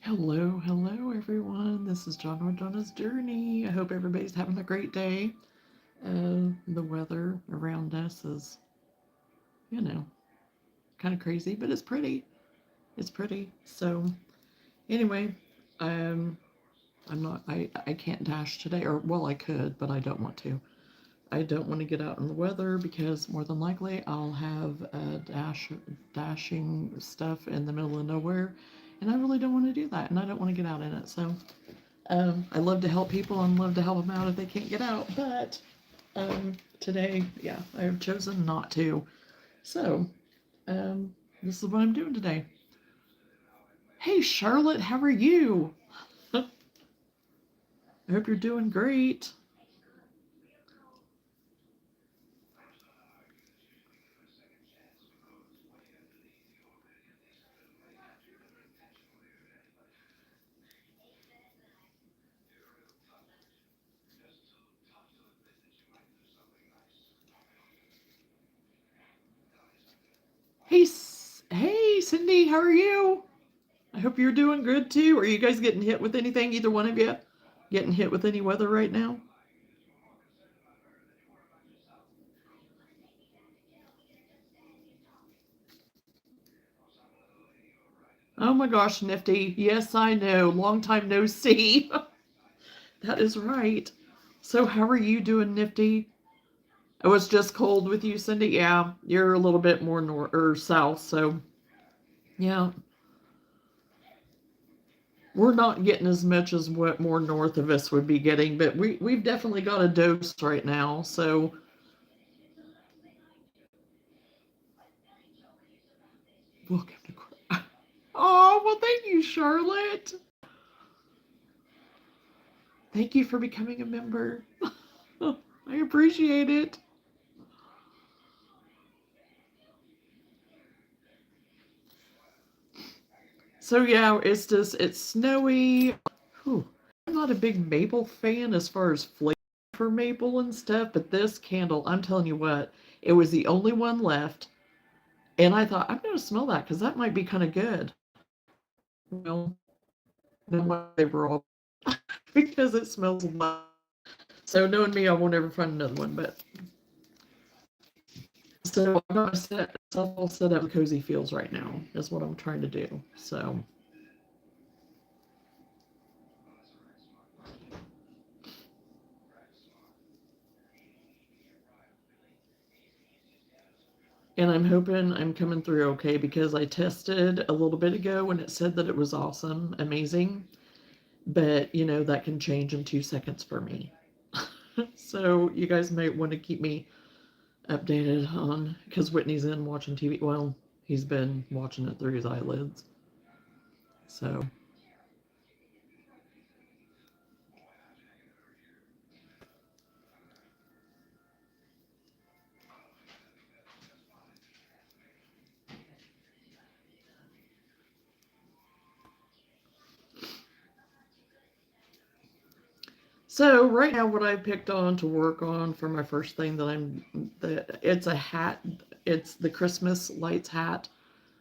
Hello everyone. This is Johnna with Johnna's Journey. I hope everybody's having a great day. The weather around us is, you know, kind of crazy, but it's pretty. It's pretty. So anyway, um, I can't dash today, or well, I could, but I don't want to. I don't want to get out in the weather because more than likely I'll have dashing stuff in the middle of nowhere, and I really don't want to do that, and I don't want to get out in it. So I love to help people and love to help them out if they can't get out, but today, yeah, I've chosen not to. So this is what I'm doing today. Hey, Charlotte, how are you? I hope you're doing great. Hey, hey, Cindy, how are you? I hope you're doing good too. Are you guys getting hit with anything? Either one of you getting hit with any weather right now? Oh my gosh, Nifty. Yes, I know. Long time no see. That is right. So, how are you doing, Nifty? Oh, it's just cold with you, Cindy? Yeah, you're a little bit more north or south, so yeah. We're not getting as much as what more north of us would be getting, but we've definitely got a dose right now. So welcome to. Oh well, thank you, Charlotte. Thank you for becoming a member. I appreciate it. So yeah, it's snowy. Whew. I'm not a big maple fan as far as flavor for maple and stuff, but this candle, I'm telling you what, it was the only one left, and I thought I'm gonna smell that because that might be kind of good. Well, then what they were all because it smells like. So knowing me, I won't ever find another one. But so I'm gonna set all set up cozy feels right now. Is what I'm trying to do. So and I'm hoping I'm coming through okay because I tested a little bit ago and it said that it was awesome, amazing. But you know that can change in 2 seconds for me. So you guys might want to keep me updated on because Whitney's in watching TV. Well, he's been watching it through his eyelids. So so right now, what I picked on to work on for my first thing it's a hat. It's the Christmas lights hat.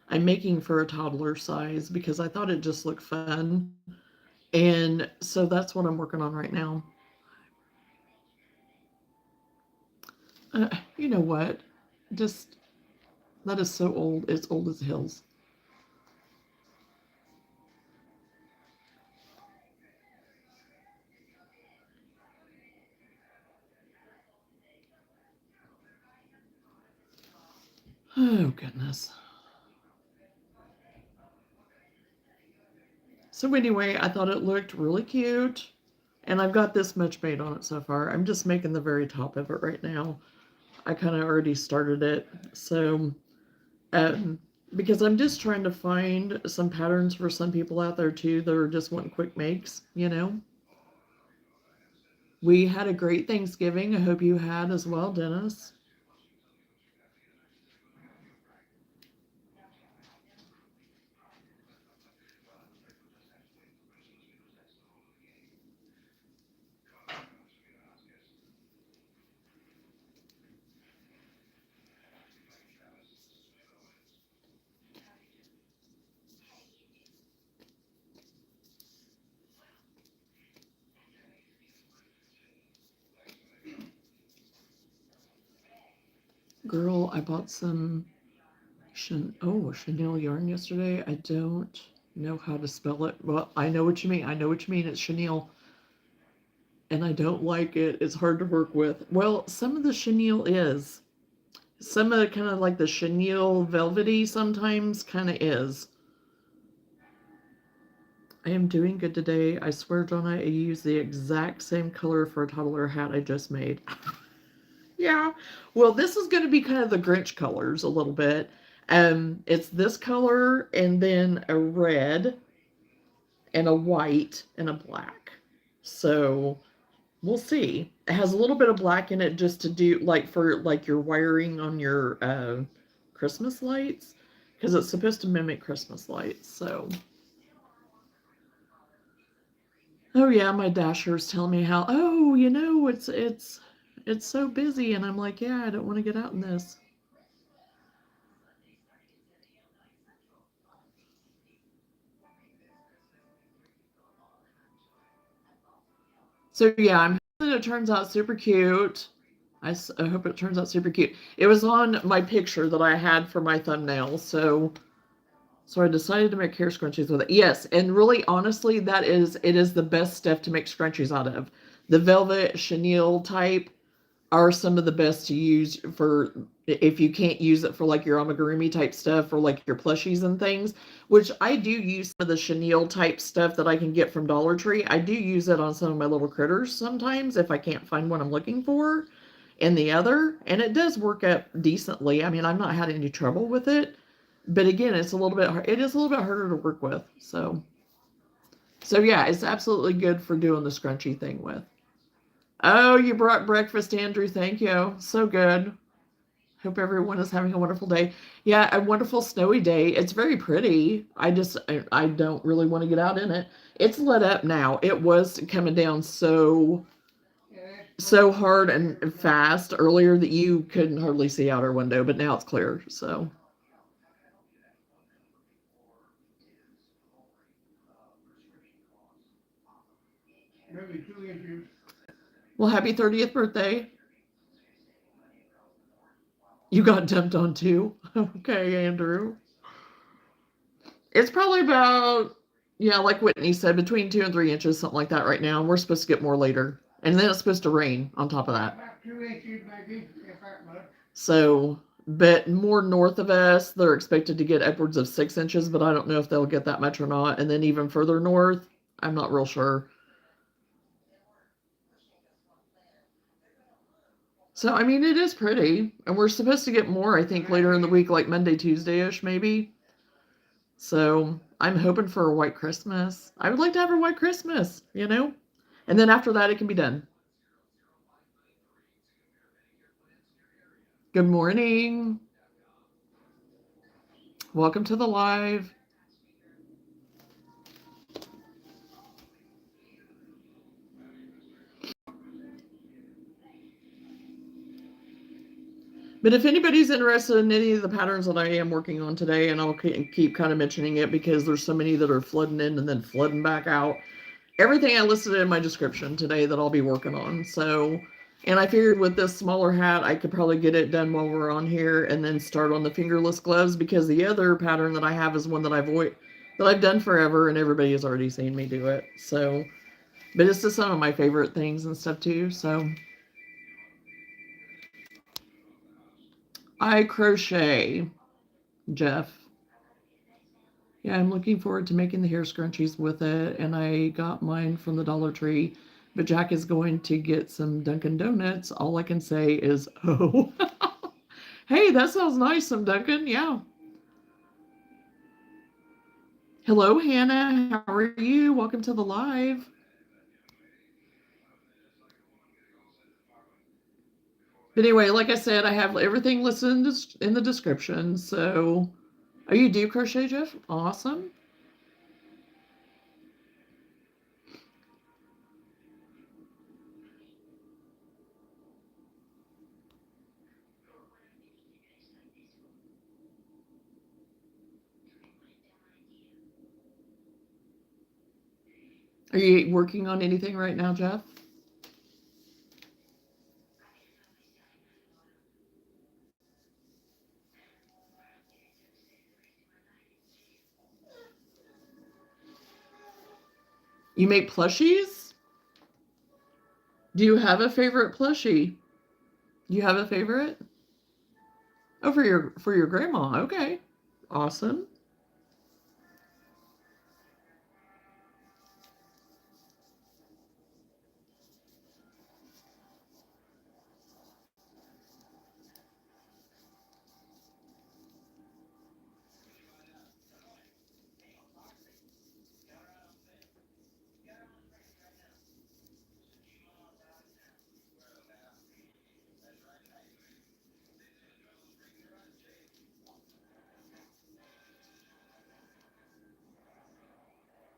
I'm making for a toddler size because I thought it just looked fun, and so that's what I'm working on right now. You know what? Just that is so old. It's old as hills. Oh goodness. So anyway, I thought it looked really cute, and I've got this much made on it so far. I'm just making the very top of it right now. I kind of already started it, so um, because I'm just trying to find some patterns for some people out there too that are just wanting quick makes. We had a great Thanksgiving. I hope you had as well, Dennis. girl, I bought some chenille yarn yesterday. I don't know how to spell it. Well, I know what you mean. I know what you mean. It's chenille. And I don't like it. It's hard to work with. Well, some of the chenille is. Some of it kind of like the chenille velvety sometimes kind of is. I am doing good today. I swear, Johnna, I used the exact same color for a toddler hat I just made. Yeah. Well, this is going to be kind of the Grinch colors a little bit. It's this color and then a red and a white and a black. So we'll see. It has a little bit of black in it just to do like for like your wiring on your Christmas lights because it's supposed to mimic Christmas lights. So oh yeah, my dasher's telling me how, oh, it's so busy, and I'm like, yeah, I don't want to get out in this. So yeah, I'm hoping it turns out super cute. I hope it turns out super cute. It was on my picture that I had for my thumbnail, so I decided to make hair scrunchies with it. Yes, and really, honestly, it is the best stuff to make scrunchies out of. The velvet chenille type are some of the best to use for if you can't use it for like your amigurumi type stuff or like your plushies and things, which I do use some of the chenille type stuff that I can get from Dollar Tree. I do use it on some of my little critters sometimes if I can't find what I'm looking for in the other, and it does work out decently. I mean, I've not had any trouble with it, but again, it's a little bit it is a little bit harder to work with. So yeah, it's absolutely good for doing the scrunchy thing with. Oh, you brought breakfast, Andrew. Thank you. So good. Hope everyone is having a wonderful day. Yeah, a wonderful snowy day. It's very pretty. I don't really want to get out in it. It's let up now. It was coming down so hard and fast earlier that you couldn't hardly see out our window, but now it's clear. So well, happy 30th birthday. You got dumped on too. Okay, Andrew. It's probably about, yeah, like Whitney said, between 2 and 3 inches, something like that right now. And we're supposed to get more later. And then it's supposed to rain on top of that. About 2 inches, maybe, if that much. So, but more north of us, they're expected to get upwards of 6 inches, but I don't know if they'll get that much or not. And then even further north, I'm not real sure. So, I mean, it is pretty. And we're supposed to get more, I think, later in the week, like Monday, Tuesday ish, maybe. So I'm hoping for a white Christmas. I would like to have a white Christmas, you know? And then after that, it can be done. Good morning. Welcome to the live. But if anybody's interested in any of the patterns that I am working on today, and I'll keep kind of mentioning it because there's so many that are flooding in and then flooding back out. Everything I listed in my description today that I'll be working on. So, and I figured with this smaller hat, I could probably get it done while we're on here and then start on the fingerless gloves because the other pattern that I have is one that I've done forever and everybody has already seen me do it. So, but it's just some of my favorite things and stuff too. So I crochet, Jeff. Yeah, I'm looking forward to making the hair scrunchies with it, and I got mine from the Dollar Tree. But Jack is going to get some Dunkin' Donuts. All I can say is, oh, hey, that sounds nice, some Dunkin'. Yeah. Hello, Hannah. How are you? Welcome to the live. But anyway, like I said, I have everything listed in the description. So, oh, you do crochet, Jeff? Awesome. Are you working on anything right now, Jeff? You make plushies? Do you have a favorite plushie? You have a favorite? Oh, for your grandma. Okay. Awesome.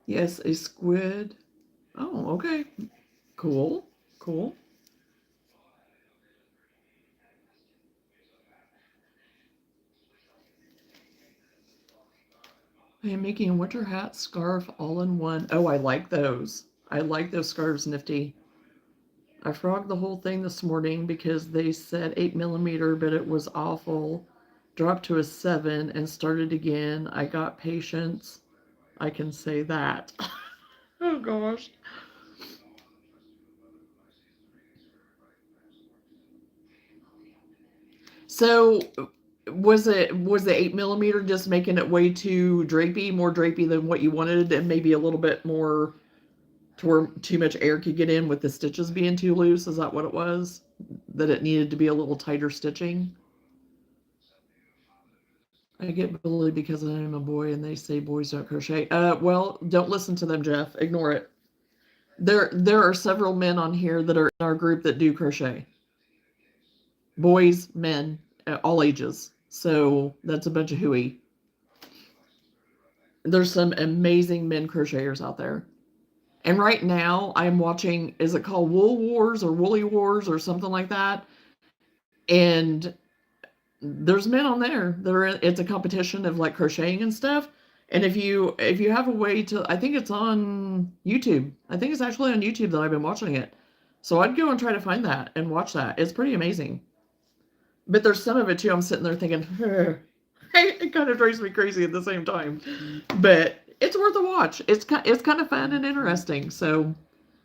Yes, a squid. Oh, okay. Cool. Cool. I am making a winter hat scarf all in one. Oh, I like those. I like those scarves, Nifty. I frogged the whole thing this morning because they said 8 millimeter, but it was awful. Dropped to a 7 and started again. I got patience. I can say that. Oh gosh. So was the 8 millimeter just making it way too drapey, more drapey than what you wanted, and maybe a little bit more to where too much air could get in with the stitches being too loose? Is that what it was? That it needed to be a little tighter stitching? I get bullied because I'm a boy and they say boys don't crochet. Well, don't listen to them, Jeff. Ignore it. There are several men on here that are in our group that do crochet. Boys, men, all ages. So that's a bunch of hooey. There's some amazing men crocheters out there. And right now I'm watching, is it called Wool Wars or Woolly Wars or something like that? And there's men on there that are it's a competition of like crocheting and stuff. And if you have a way to, I think it's on YouTube. I think it's actually on YouTube that I've been watching it. So I'd go and try to find that and watch that. It's pretty amazing. But there's some of it too. I'm sitting there thinking, it kind of drives me crazy at the same time. But it's worth a watch. It's kind of fun and interesting. So,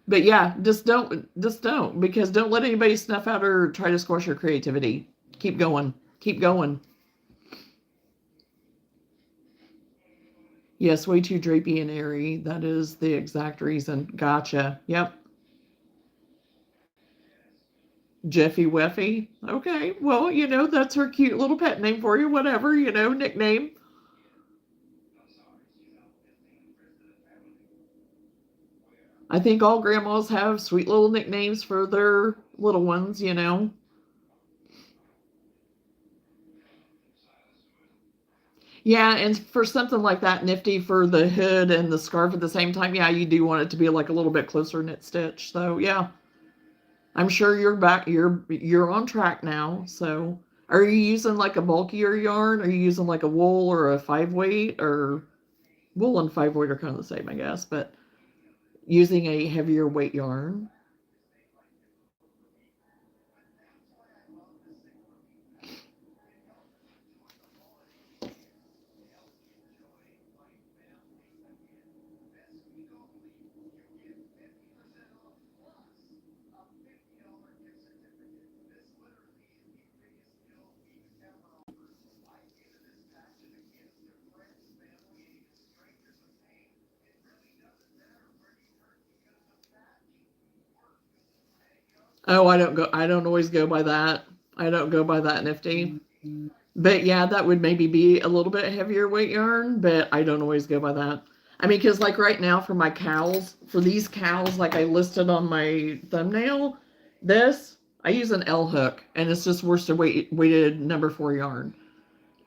but yeah, just don't because don't let anybody snuff out or try to squash your creativity. Keep going. Keep going. Yes, way too drapey and airy. That is the exact reason. Gotcha. Yep. Jeffy Weffy. Okay. Well, that's her cute little pet name for you. Whatever, nickname. I think all grandmas have sweet little nicknames for their little ones. Yeah, and for something like that nifty for the hood and the scarf at the same time, yeah, you do want it to be like a little bit closer knit stitch. So yeah, I'm sure you're back. You're on track now. So are you using like a bulkier yarn? Are you using like a wool or a 5 weight or wool and 5 weight are kind of the same, I guess, but using a heavier weight yarn? Oh, I don't always go by that. I don't go by that nifty. But yeah, that would maybe be a little bit heavier weight yarn, but I don't always go by that. I mean, because like right now for my cowls, for these cowls, like I listed on my thumbnail, this, I use an L hook and it's just worsted weighted number 4 yarn.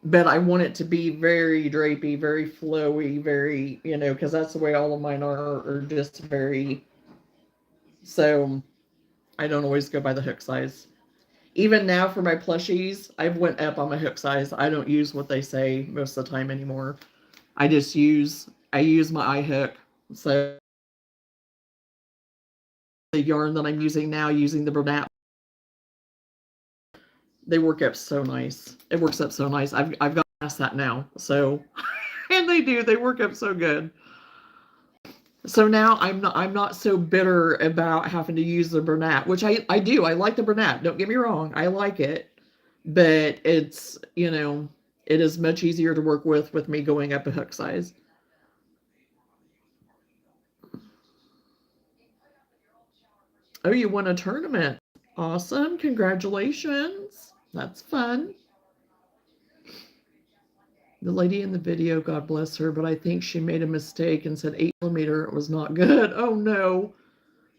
But I want it to be very drapey, very flowy, very, because that's the way all of mine are just very, so I don't always go by the hook size. Even now for my plushies, I've went up on my hook size. I don't use what they say most of the time anymore. I use my eye hook. So the yarn that I'm using now, using the Bernat, they work up so nice. It works up so nice. I've got past that now. So and they do. They work up so good. So now I'm not so bitter about having to use the Bernat, which I do. I like the Bernat. Don't get me wrong. I like it. But it's, it is much easier to work with me going up a hook size. Oh, you won a tournament. Awesome. Congratulations. That's fun. The lady in the video, God bless her, but I think she made a mistake and said 8mm was not good. Oh no.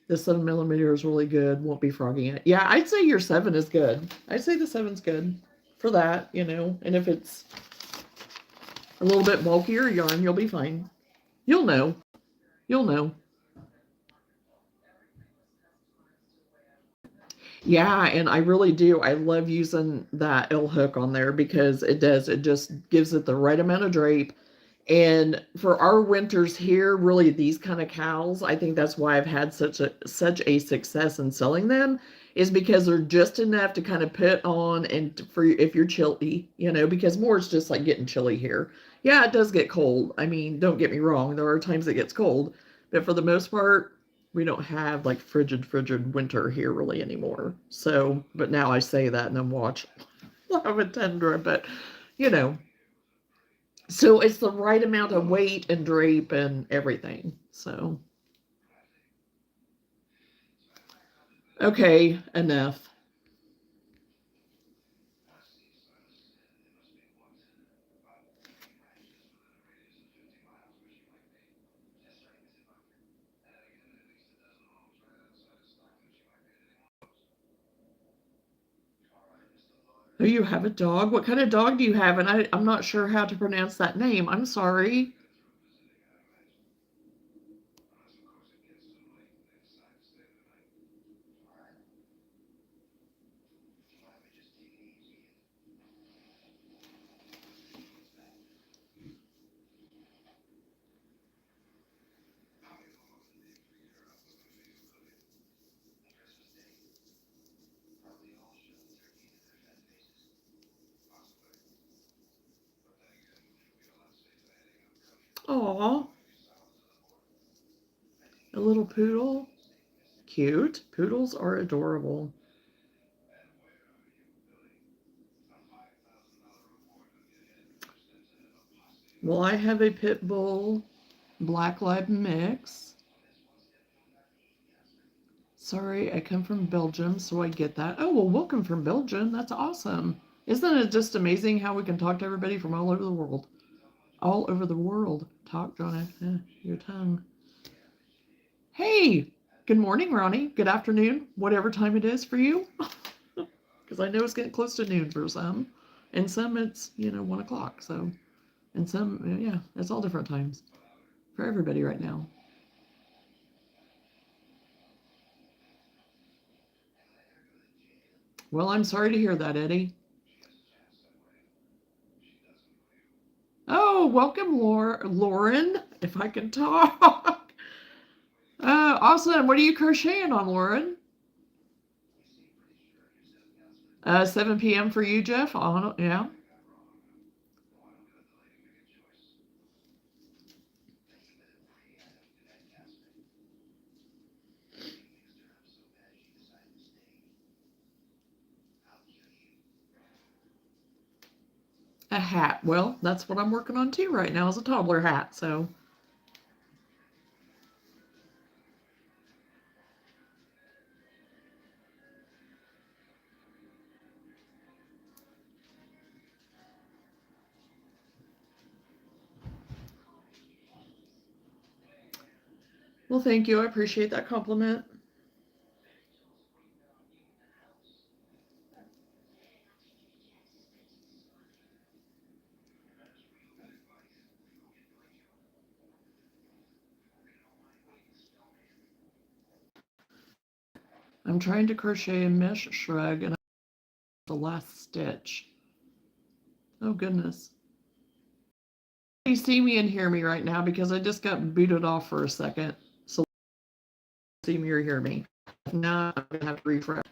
The 7mm is really good. Won't be frogging it. Yeah, I'd say your 7 is good. I'd say the 7's good for that, And if it's a little bit bulkier yarn, you'll be fine. You'll know. You'll know. Yeah, and I really do. I love using that L hook on there because it just gives it the right amount of drape. And for our winters here, really these kind of cows, I think that's why I've had such a success in selling them, is because they're just enough to kind of put on and for if you're chilly, because more it's just like getting chilly here. Yeah, it does get cold. I mean, don't get me wrong, there are times it gets cold, but for the most part, we don't have like frigid winter here really anymore. So, but now I say that and then watch love a tundra, but you know, so it's the right amount of weight and drape and everything. So, okay, enough. Oh, you have a dog? What kind of dog do you have? And I'm not sure how to pronounce that name. I'm sorry. Aw, a little poodle. Cute. Poodles are adorable. Well, I have a pit bull black lab mix. Sorry, I come from Belgium, so I get that. Oh, well, welcome from Belgium. That's awesome. Isn't it just amazing how we can talk to everybody from all over the world? All over the world. Talk, Johnna. Your tongue. Hey, good morning, Ronnie. Good afternoon, whatever time it is for you. Because I know it's getting close to noon for some. And some it's, 1 o'clock. So, and some, yeah, it's all different times for everybody right now. Well, I'm sorry to hear that, Eddie. Oh, welcome, Lauren, if I can talk. Awesome. What are you crocheting on, Lauren? 7 p.m. for you, Jeff? Yeah. A hat. Well, that's what I'm working on too right now is a toddler hat. So, well, thank you. I appreciate that compliment. I'm trying to crochet a mesh shrug and the last stitch. Oh, goodness. You see me and hear me right now because I just got booted off for a second. So see me or hear me. Now I'm going to have to refresh.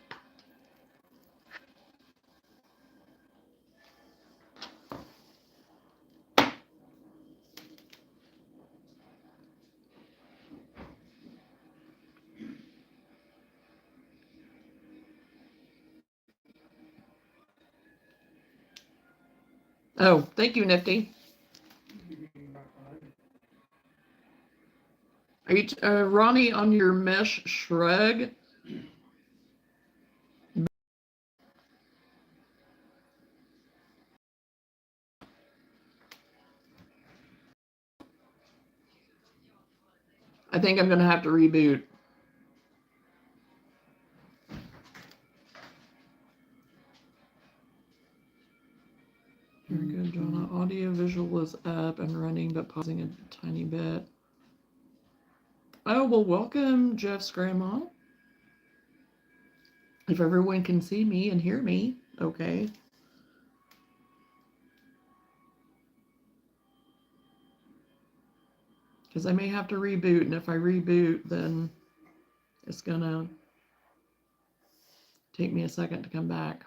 Oh, thank you, Nifty. Are you, Ronnie, on your mesh shrug? I think I'm going to have to reboot. Very good, Johnna. Audio visual is up and running, but pausing a tiny bit. Oh, well, welcome, Jeff's grandma. If everyone can see me and hear me, okay. Because I may have to reboot, and if I reboot, then it's going to take me a second to come back.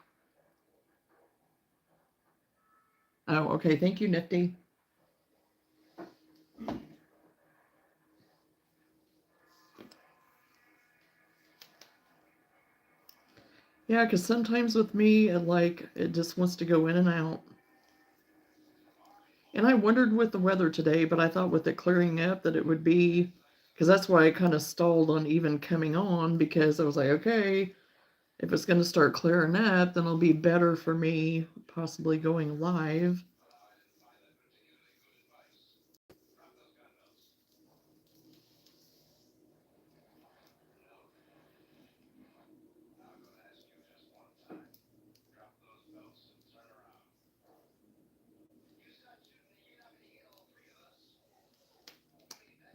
Oh, okay. Thank you, Nifty. Yeah, because sometimes with me, it just wants to go in and out. And I wondered with the weather today, but I thought with it clearing up that it would be, because that's why I kind of stalled on even coming on, because I was like, okay, if it's going to start clearing up, then it'll be better for me possibly going live.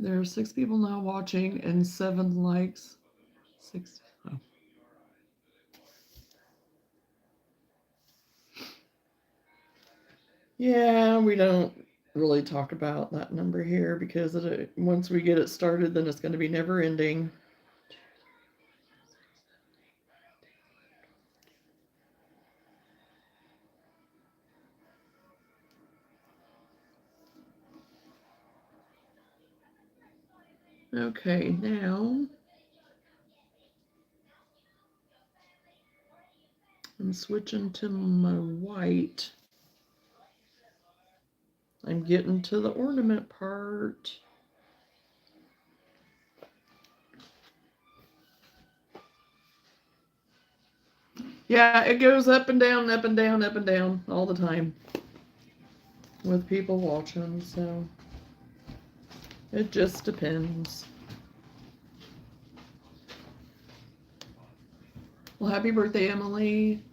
There are 6 people now watching and 7 likes. 6. Oh. Yeah, we don't really talk about that number here because once we get it started, then it's going to be never ending. Okay, now I'm switching to my white. I'm getting to the ornament part. Yeah, it goes up and down, up and down, up and down all the time with people watching, so it just depends. Well, happy birthday, Emily.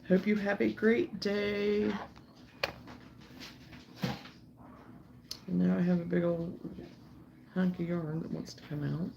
Hope you have a great day. And now I have a big old hunk of yarn that wants to come out.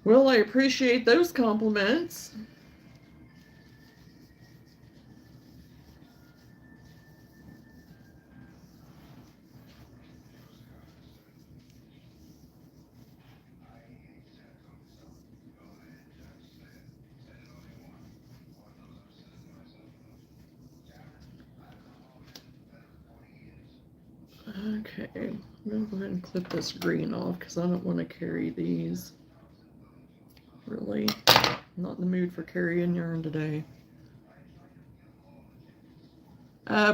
Well, I appreciate those compliments. Okay, I'm going to go ahead and clip this green off because I don't want to carry these. Really, not in the mood for carrying yarn today.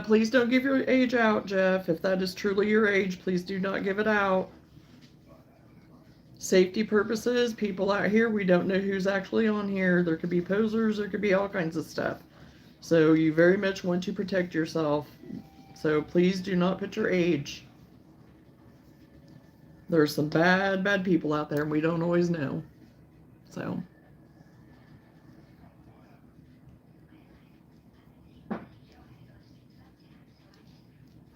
Please don't give your age out, Jeff. If that is truly your age, please do not give it out. Safety purposes, people out here, we don't know who's actually on here. There could be posers, there could be all kinds of stuff. So you very much want to protect yourself. So please do not put your age. There's some bad people out there and we don't always know. So.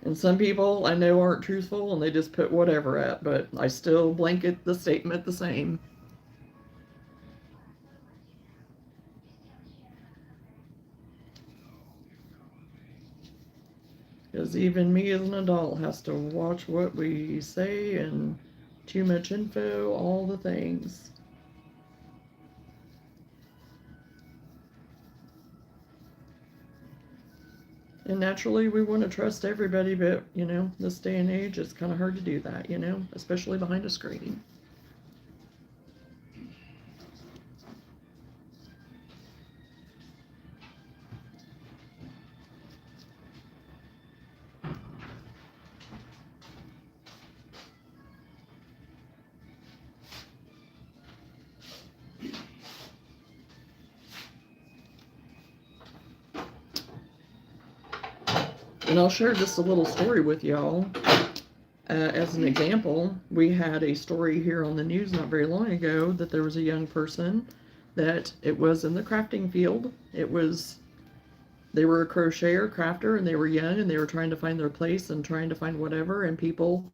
And some people I know aren't truthful and they just put whatever at, but I still blanket the statement the same. Because even me as an adult has to watch what we say and too much info, all the things. And naturally, we want to trust everybody, but, you know, this day and age, it's kind of hard to do that, you know, especially behind a screen. And I'll share just a little story with y'all. As an example, we had a story here on the news not very long ago that there was a young person that it was in the crafting field. They were a crocheter, crafter, and they were young and they were trying to find their place and trying to find whatever. And people,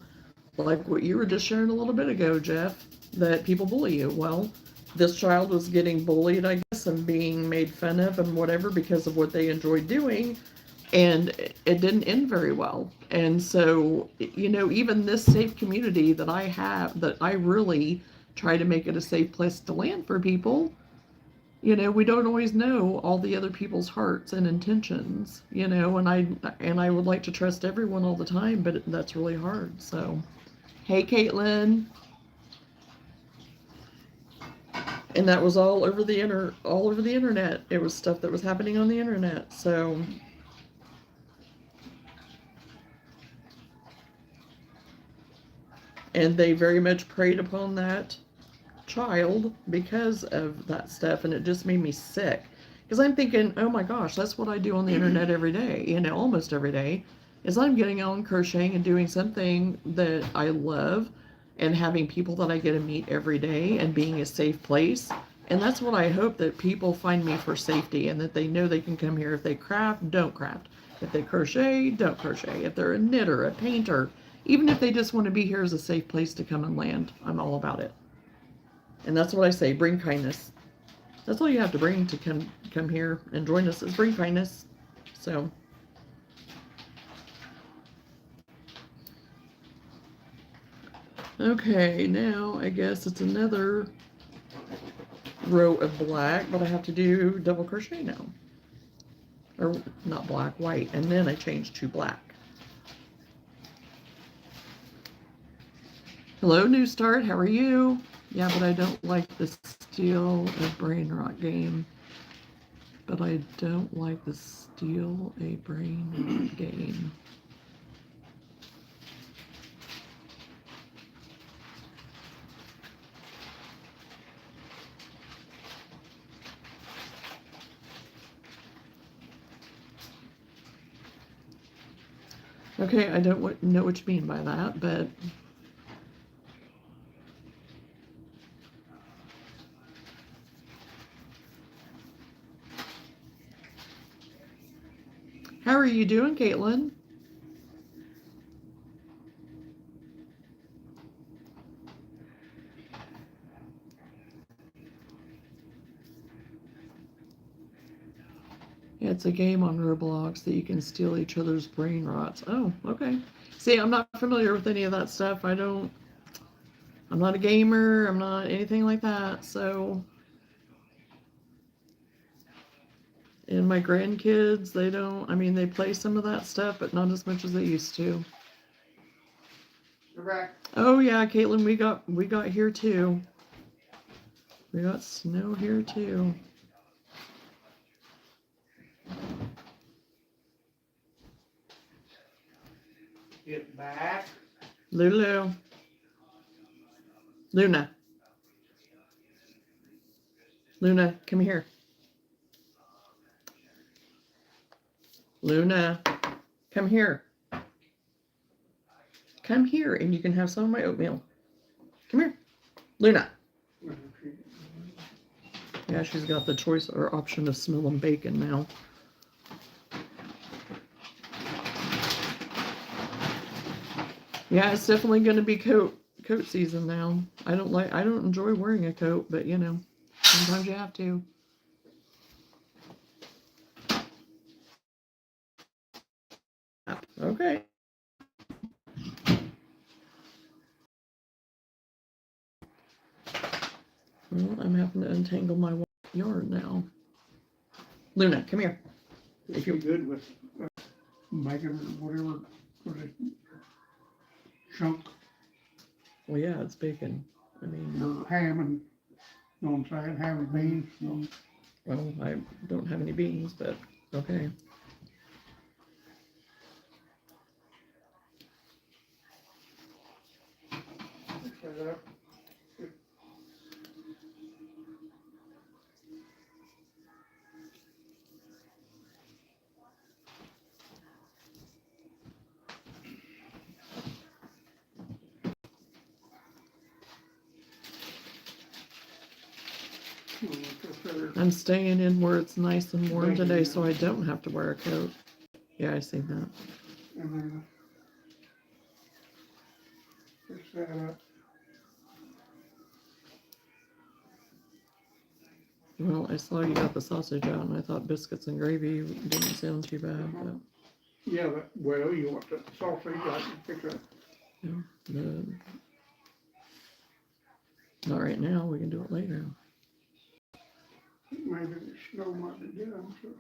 like what you were just sharing a little bit ago, Jeff, that people bully you. Well, this child was getting bullied, I guess, and being made fun of and whatever because of what they enjoyed doing. And it didn't end very well. And so, you know, even this safe community that I have, that I really try to make it a safe place to land for people, you know, we don't always know all the other people's hearts and intentions, you know, and I would like to trust everyone all the time, but that's really hard. So, hey, Caitlin. And that was all over the internet. It was stuff that was happening on the internet. So, and they very much preyed upon that child because of that stuff, and it just made me sick because I'm thinking, oh my gosh, that's what I do on the internet every day, you know, almost every day, is I'm getting on crocheting and doing something that I love and having people that I get to meet every day and being a safe place. And that's what I hope, that people find me for safety and that they know they can come here. If they craft, don't craft. If they crochet, don't crochet. If they're a knitter, a painter, even if they just want to be here as a safe place to come and land, I'm all about it. And that's what I say, bring kindness. That's all you have to bring to come here and join us, is bring kindness. So, okay, now I guess it's another row of black, but I have to do double crochet now. Or not black, white, and then I change to black. Hello, New Start, how are you? Yeah, but I don't like the Steal a Brain Rot game. But I don't like the Steal a Brain Rot game. Okay, I don't know what you mean by that, but how are you doing, Caitlin? Yeah, it's a game on Roblox that you can steal each other's brain rots. Oh, okay. See, I'm not familiar with any of that stuff. I'm not a gamer. I'm not anything like that. So, and my grandkids, they play some of that stuff, but not as much as they used to. Correct. Oh yeah, Caitlin, we got here too. We got snow here too. Get back. Lulu. Luna. Luna, come here. Luna, come here. Come here and you can have some of my oatmeal. Come here. Luna. Yeah, she's got the choice or option of smelling bacon now. Yeah, it's definitely going to be coat season now. I don't enjoy wearing a coat, but you know, sometimes you have to. Okay. Well, I'm having to untangle my yarn now. Luna, come here. If you're good with making whatever for the chunk Well, yeah, it's bacon. I mean, or ham and, you know what I'm saying, ham and beans. So. well, I don't have any beans, but okay. Set up. I'm staying in where it's nice and warm today, so I don't have to wear a coat. Yeah, I seen that. And then fix that up. Well, I saw you got the sausage out, and I thought biscuits and gravy didn't sound too bad, but Yeah, well, you want the sausage, I can fix it. yeah, not right now. We can do it later. Maybe the snow might be good, I'm sure.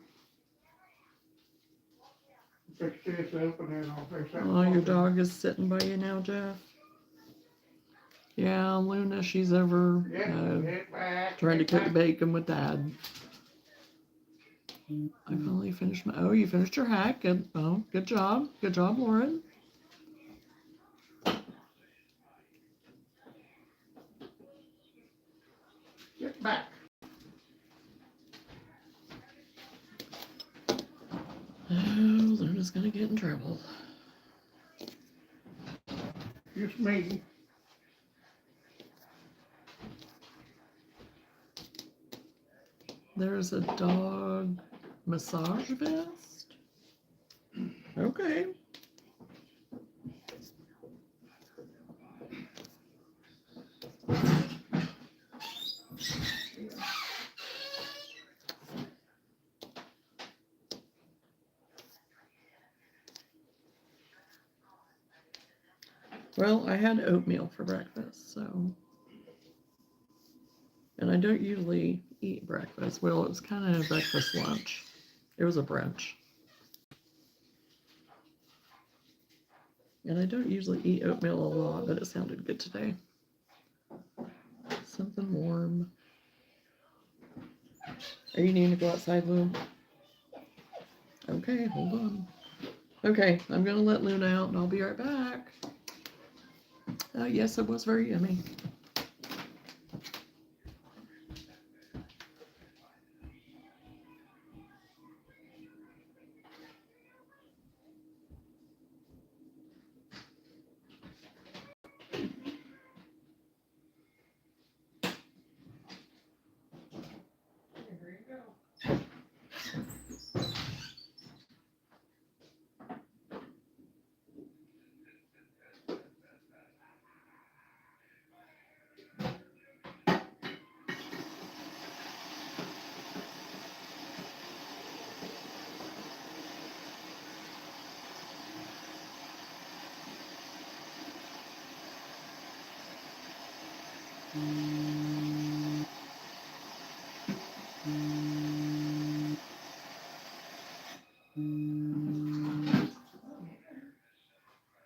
Fix this up and then I'll fix that. Oh, your dog is sitting by you now, Jeff? Yeah, Luna, she's over Get back. trying to cook bacon with Dad. I finally finished my. Oh, you finished your hack. Good. Oh, good job. Good job, Lauren. Get back. Oh, Luna's gonna get in trouble. Just me. There's a dog massage vest. Okay. Well, I had oatmeal for breakfast, so. And I don't usually eat breakfast. Well, it was kind of breakfast lunch. It was a brunch. And I don't usually eat oatmeal a lot, but it sounded good today. Something warm. Are you needing to go outside, Lou? Okay, hold on. Okay, I'm gonna let Luna out and I'll be right back. Yes, it was very yummy. Here you go.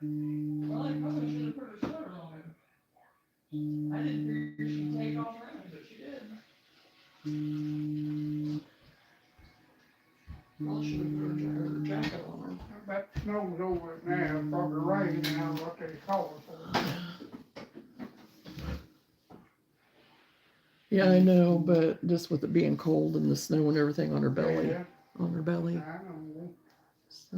Well, I probably should have put her sweater on. I didn't figure she'd take off running, but she did. Well, she should have put her jacket on her. That snow's over it now, probably rain now, what they call it for. Yeah, I know, but just with it being cold and the snow and everything on her belly. Yeah, On her belly. I know. So.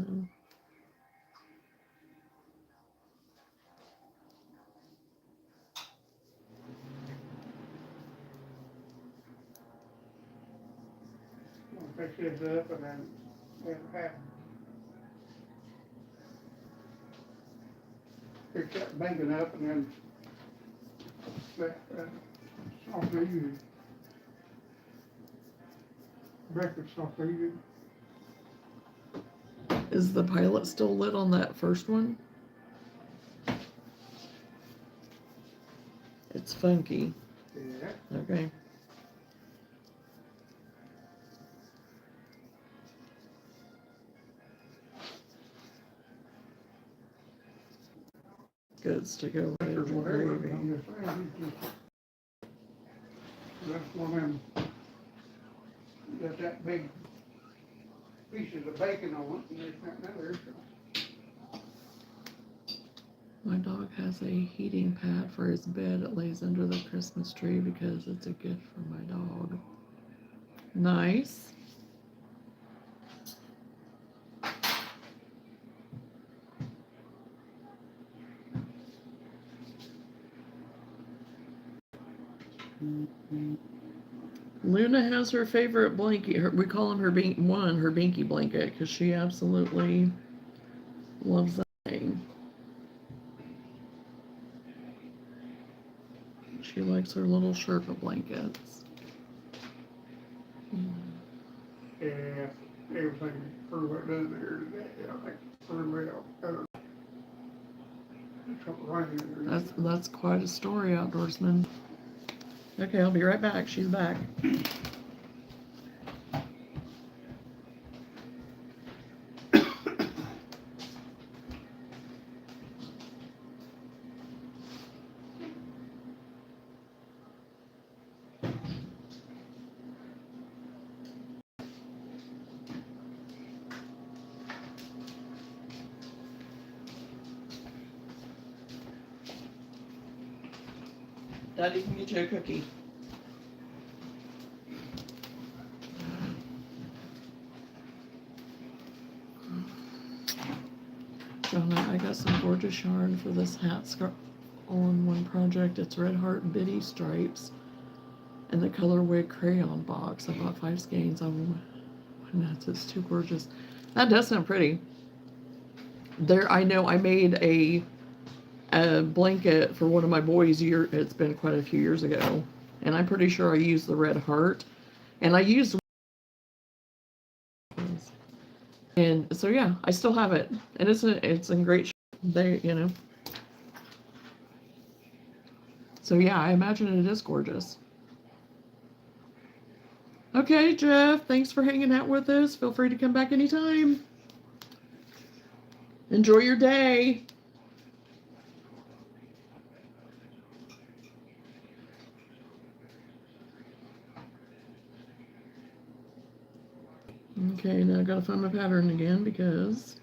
I'll fix this up and then have. pick that bacon up and then that sausage, breakfast sausage. Is the pilot still lit on that first one? It's funky. Yeah. Okay. Goods to go with Or the whatever, gravy. I'm just saying, it's just, that's one of them, you got that big pieces of bacon on it, and there's nothing there, so. My dog has a heating pad for his bed. It lays under the Christmas tree because it's a gift from my dog. Nice. Luna has her favorite blanket. We call him her her binky blanket, because she absolutely loves that thing. She likes her little Sherpa blankets. Yeah, everything pretty well done there today, I think pretty well. Something raining there. That's quite a story, outdoorsman. Okay, I'll be right back. She's back. Daddy can get you a cookie. Johnna, I got some gorgeous yarn for this hat scarf on one project. It's Red Heart Biddy Stripes and the colorway crayon box. I bought 5 skeins on one. It's too gorgeous. That does sound pretty. There, I know I made a blanket for one of my boys. It's been quite a few years ago, and I'm pretty sure I used the Red Heart, and I used. And so yeah, I still have it, and it's in great shape. They. So yeah, I imagine it is gorgeous. Okay, Jeff, thanks for hanging out with us. Feel free to come back anytime. Enjoy your day. Okay, now I gotta find my pattern again because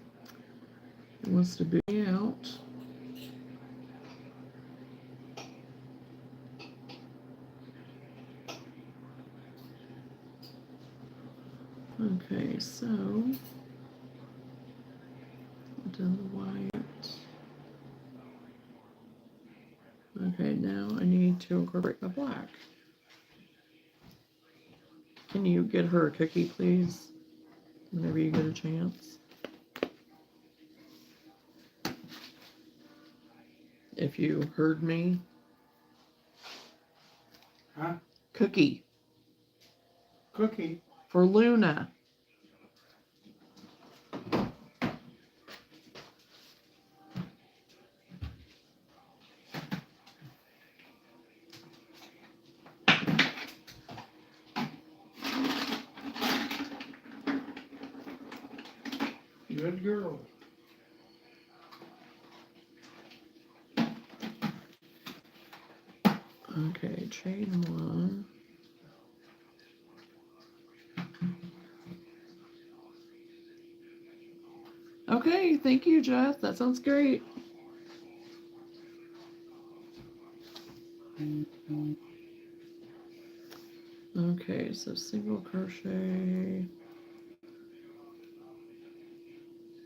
it wants to be out. Okay, so I've done the white. Okay, now I need to incorporate my black. Can you get her a cookie, please, whenever you get a chance? If you heard me. Huh? Cookie. Cookie. For Luna. Good girl. Okay, chain 1. Okay, thank you, Jeff. That sounds great. Okay, so single crochet,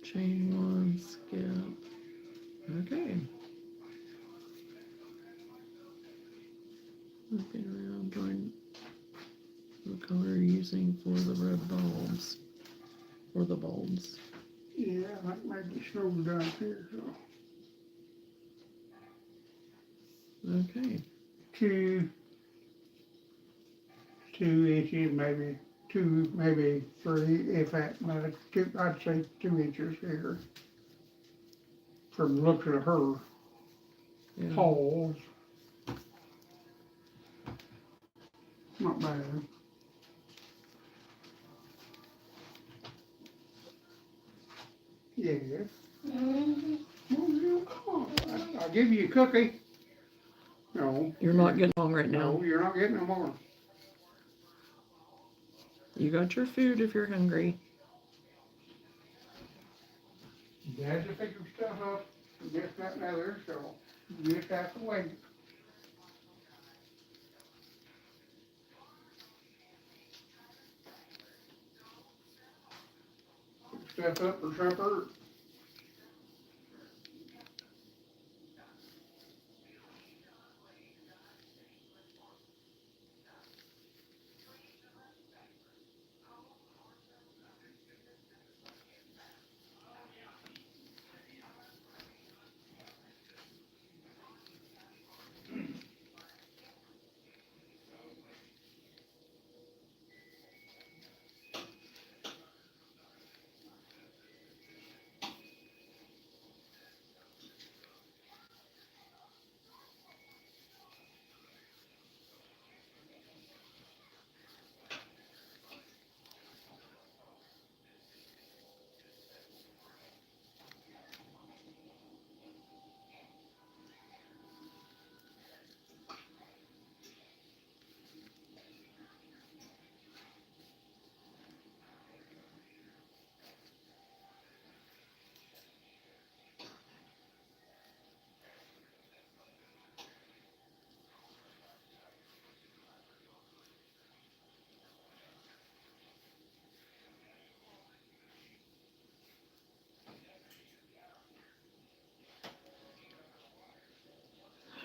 chain 1, skip. Okay. Looking around, join the color you're using for the red bulbs. Or the bulbs. Yeah, that might be snowing down here, so. Okay. 2 inches, maybe 2, maybe 3, if that much. I'd say 2 inches here. From the looks of her Yeah. holes. Not bad. Yes. Well, come on. I'll give you a cookie. No. You're not getting along right now. No, you're not getting no more. You got your food if you're hungry. You had to pick your stuff up and this, that, and other, so you just have to wait. Put stuff up for supper.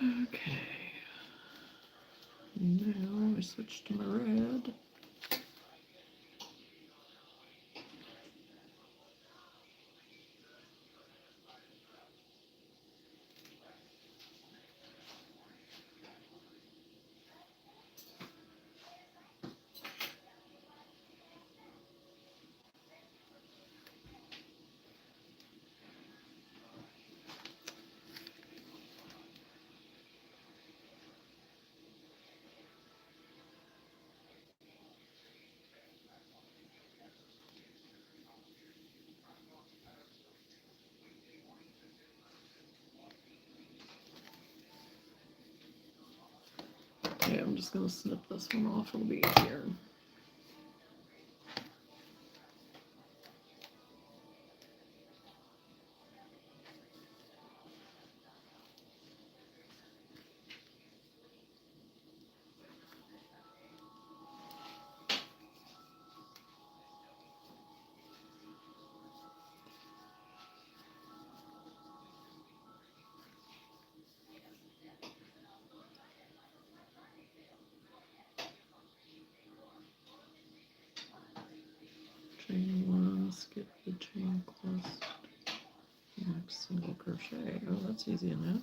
Okay. Now I switch to my red. Okay, I'm just gonna snip this one off. It'll be easier. Chain one, skip the chain plus next single crochet. Oh, that's easy enough.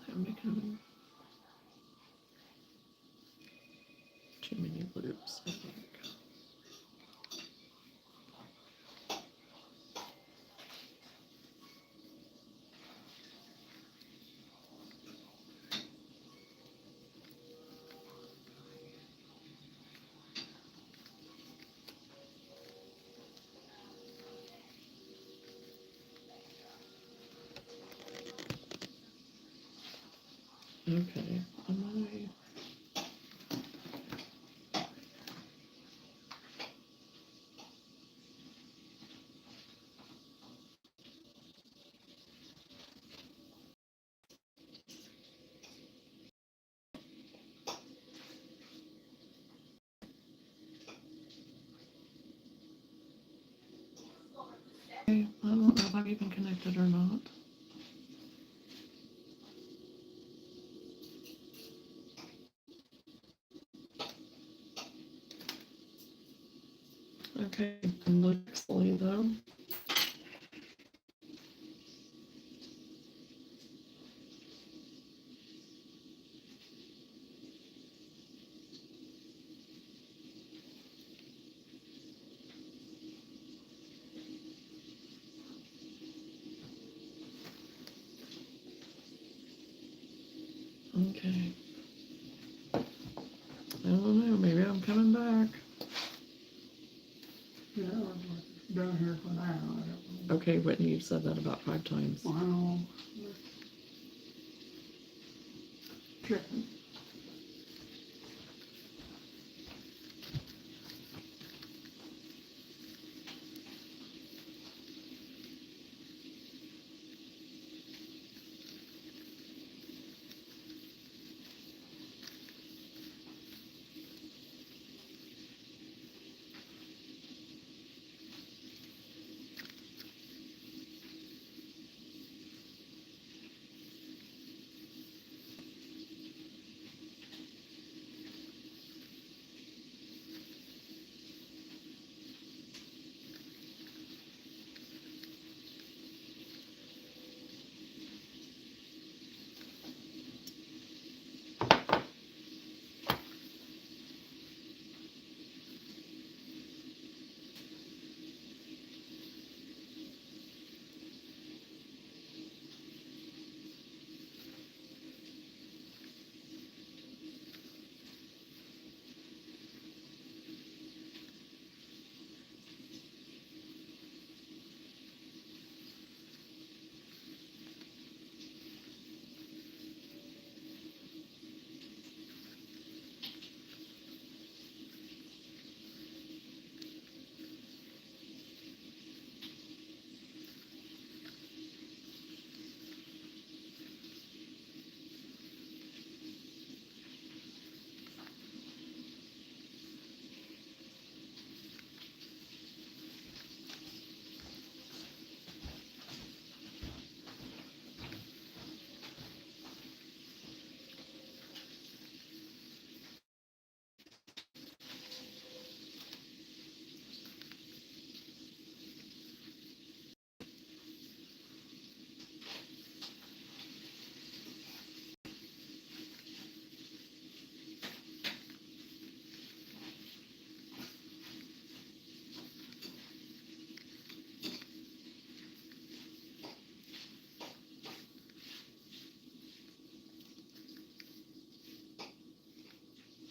I'm making too many loops, I think. Okay, am I I don't know if I'm even connected or not. Okay, looks silly though. Okay. I don't know, maybe I'm coming back. Yeah, it's done here for now. I don't know. Okay, Whitney, you've said that about 5 times. Well, chicken.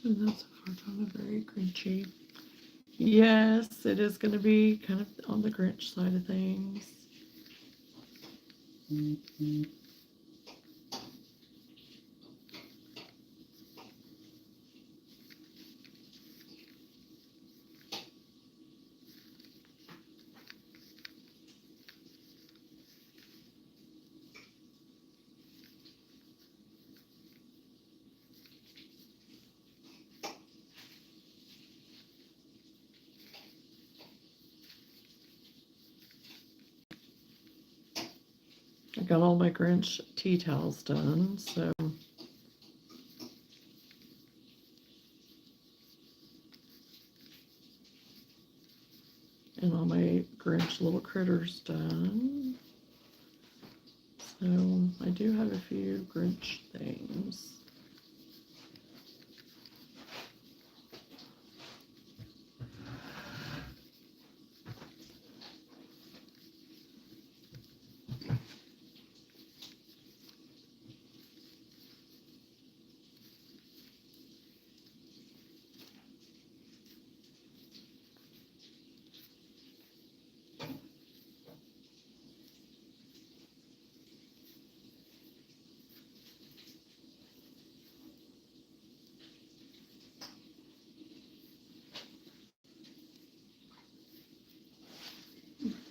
And that's so far kind of very Grinchy. Yes, it is going to be kind of on the Grinch side of things. I got all my Grinch tea towels done, so. And all my Grinch little critters done. So I do have a few Grinch things.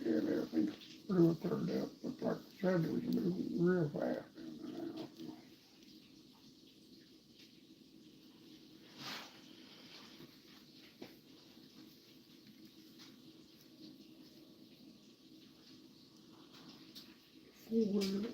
Yeah, everything's real turned out. Looks like the Chevy was moving real fast in and out. forward.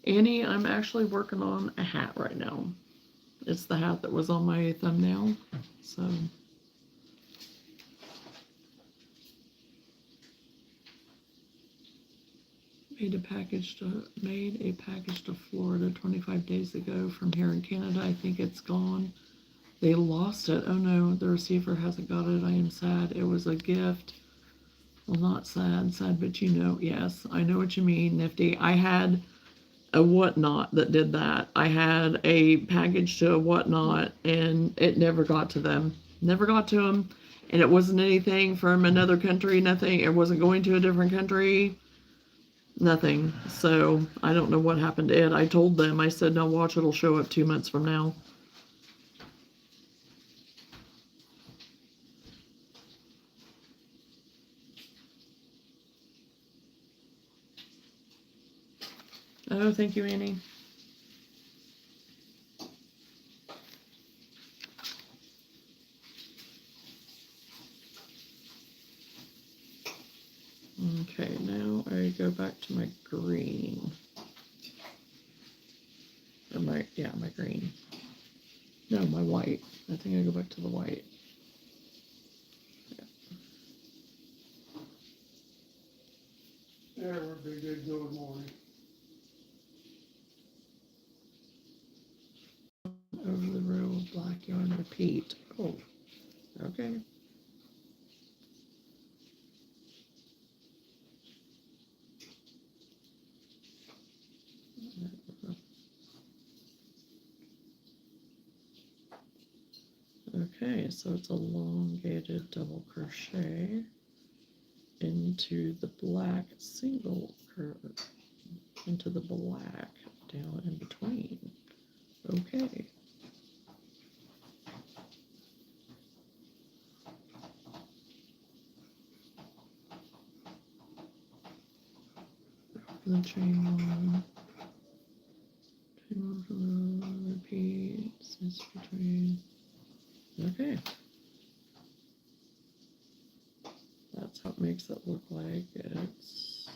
Annie, I'm actually working on a hat right now. It's the hat that was on my thumbnail. So made a package to Florida 25 days ago from here in Canada. I think it's gone. They lost it. Oh no, the receiver hasn't got it. I am sad. It was a gift. Well, not sad, but you know, yes, I know what you mean, Nifty. I had a Whatnot that did that. I had a package to a Whatnot and it never got to them. Never got to them. And it wasn't anything from another country, nothing. It wasn't going to a different country, nothing. So I don't know what happened to it. I told them, I said, no, watch, it'll show up 2 months from now. Oh, thank you, Annie. Okay, now I go back to my green. Or my green. No, my white. I think I go back to the white. There would be good good morning. Over the row of black yarn, repeat. Oh, okay. Okay, so it's elongated double crochet into the black single into the black down in between. Okay. The chain one, repeat, space between. Okay. That's how it makes it look like it's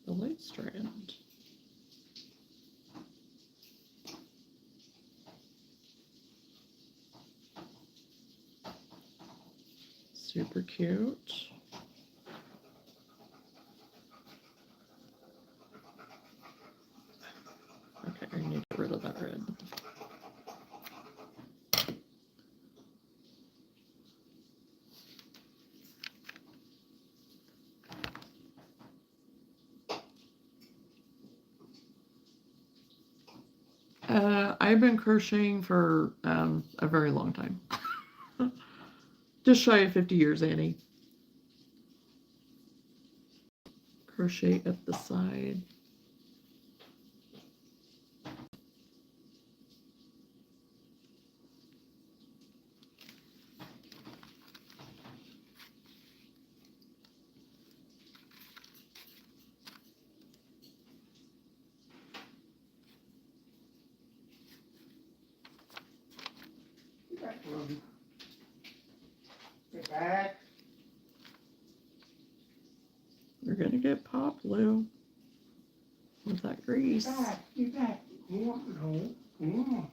the light strand. Super cute. Okay, I need to get rid of that red. I've been crocheting for a very long time. Just shy of 50 years, Annie. Crochet at the side. Get back. You're gonna get popped, Lou, with that grease. Get back. No. Come on.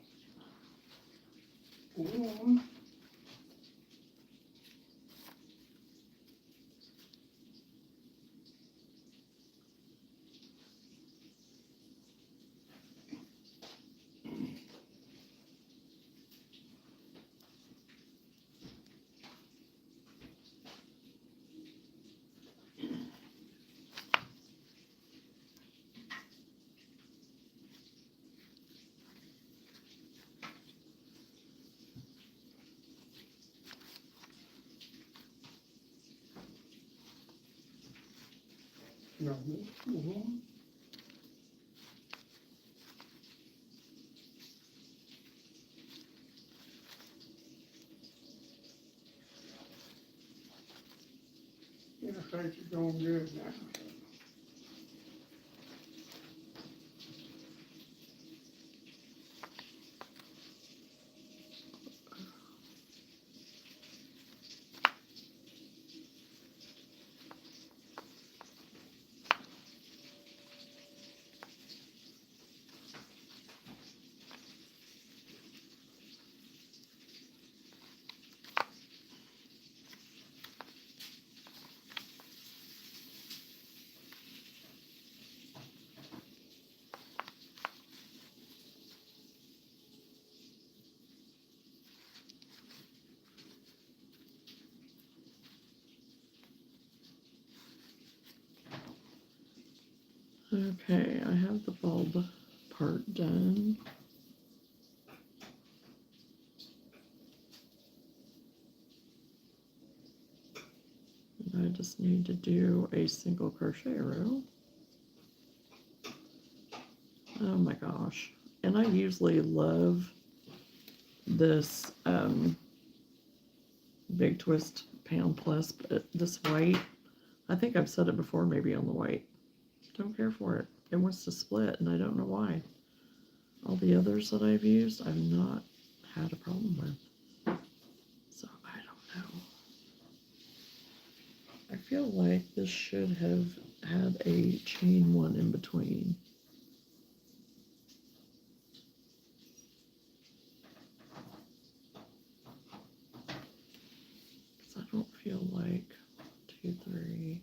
No. Interstates are going good now. Okay, I have the bulb part done. And I just need to do a single crochet row. Oh my gosh. And I usually love this Big Twist Pound Plus, but this white, I think I've said it before maybe on the white. Don't care for it. It wants to split and I don't know why. All the others that I've used, I've not had a problem with. So I don't know. I feel like this should have had a chain one in between. Because I don't feel like 2, 3.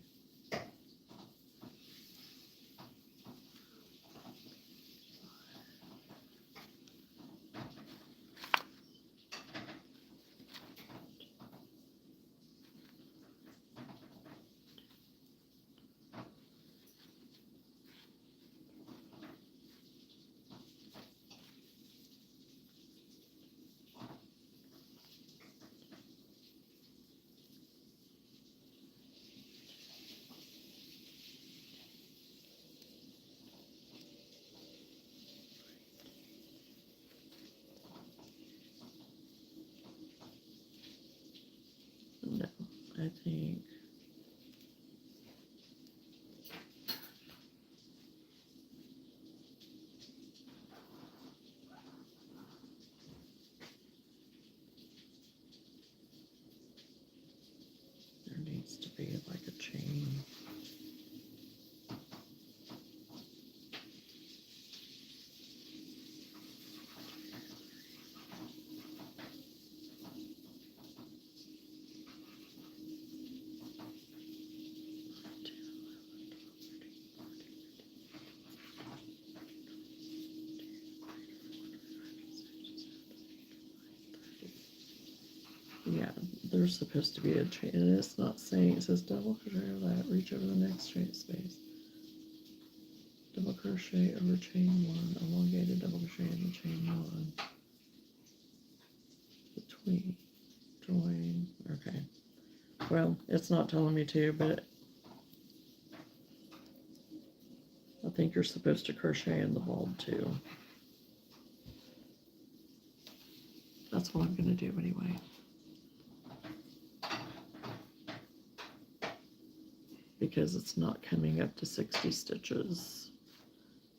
No, I think there needs to be like a chain. Yeah, there's supposed to be a chain, and it's not saying, it says double crochet over that, reach over the next chain space. Double crochet over chain 1, elongated double crochet in the chain 1. Between, join, okay. Well, it's not telling me to, but I think you're supposed to crochet in the bulb too. That's what I'm gonna do anyway. Because it's not coming up to 60 stitches.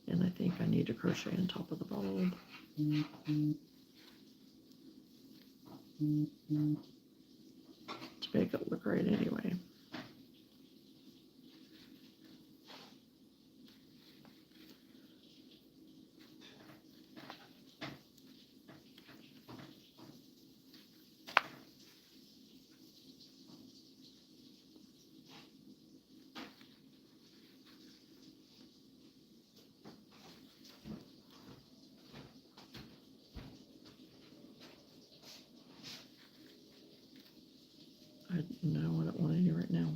And I think I need to crochet on top of the bulb. To make it look right anyway. I don't want any right now.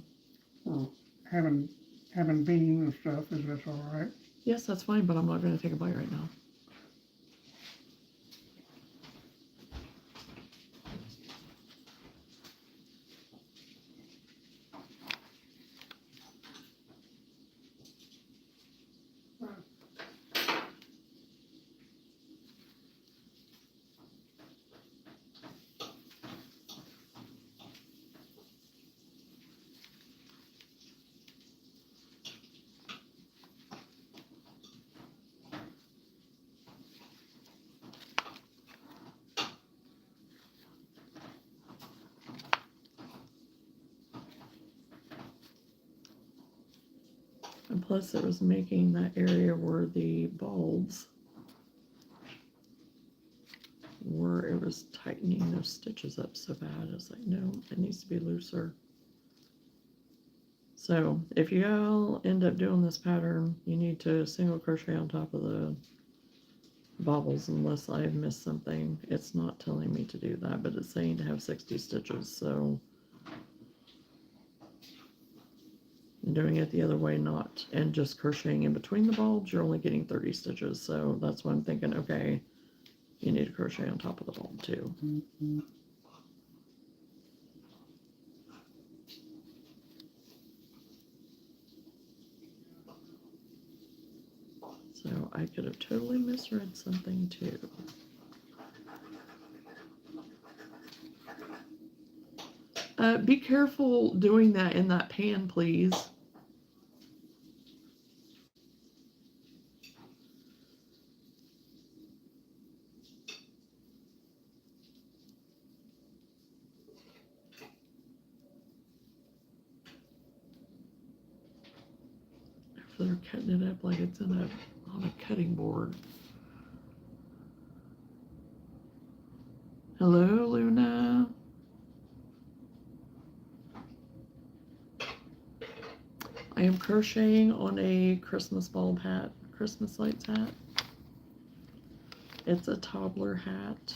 Well, having beans and stuff, is this all right? Yes, that's fine, but I'm not going to take a bite right now. And plus it was making that area where the bulbs were, it was tightening those stitches up so bad. I was like, no, it needs to be looser. So if you all end up doing this pattern, you need to single crochet on top of the bobbles unless I have missed something. It's not telling me to do that, but it's saying to have 60 stitches. So doing it the other way, not, and just crocheting in between the bulbs, you're only getting 30 stitches. So that's why I'm thinking, okay, you need to crochet on top of the bulb too. So I could have totally misread something too. Be careful doing that in that pan, please. After they're cutting it up like it's on a cutting board. Hello, Luna. I am crocheting on a Christmas bulb hat, Christmas lights hat. It's a toddler hat.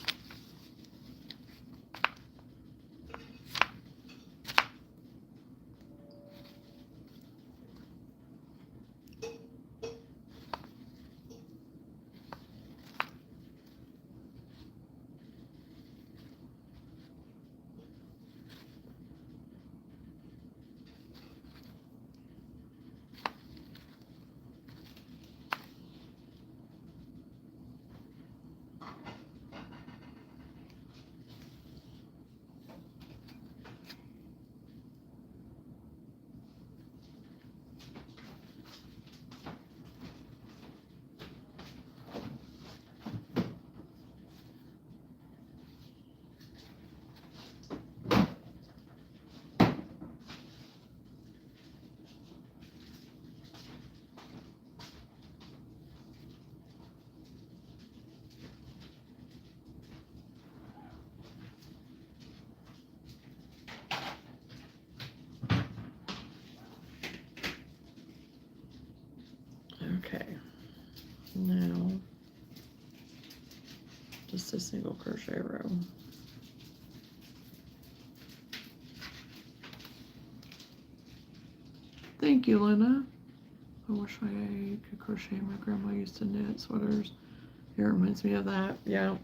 Okay, now just a single crochet row. Thank you, Lena. I wish I could crochet. My grandma used to knit sweaters. It reminds me of that. Yeah.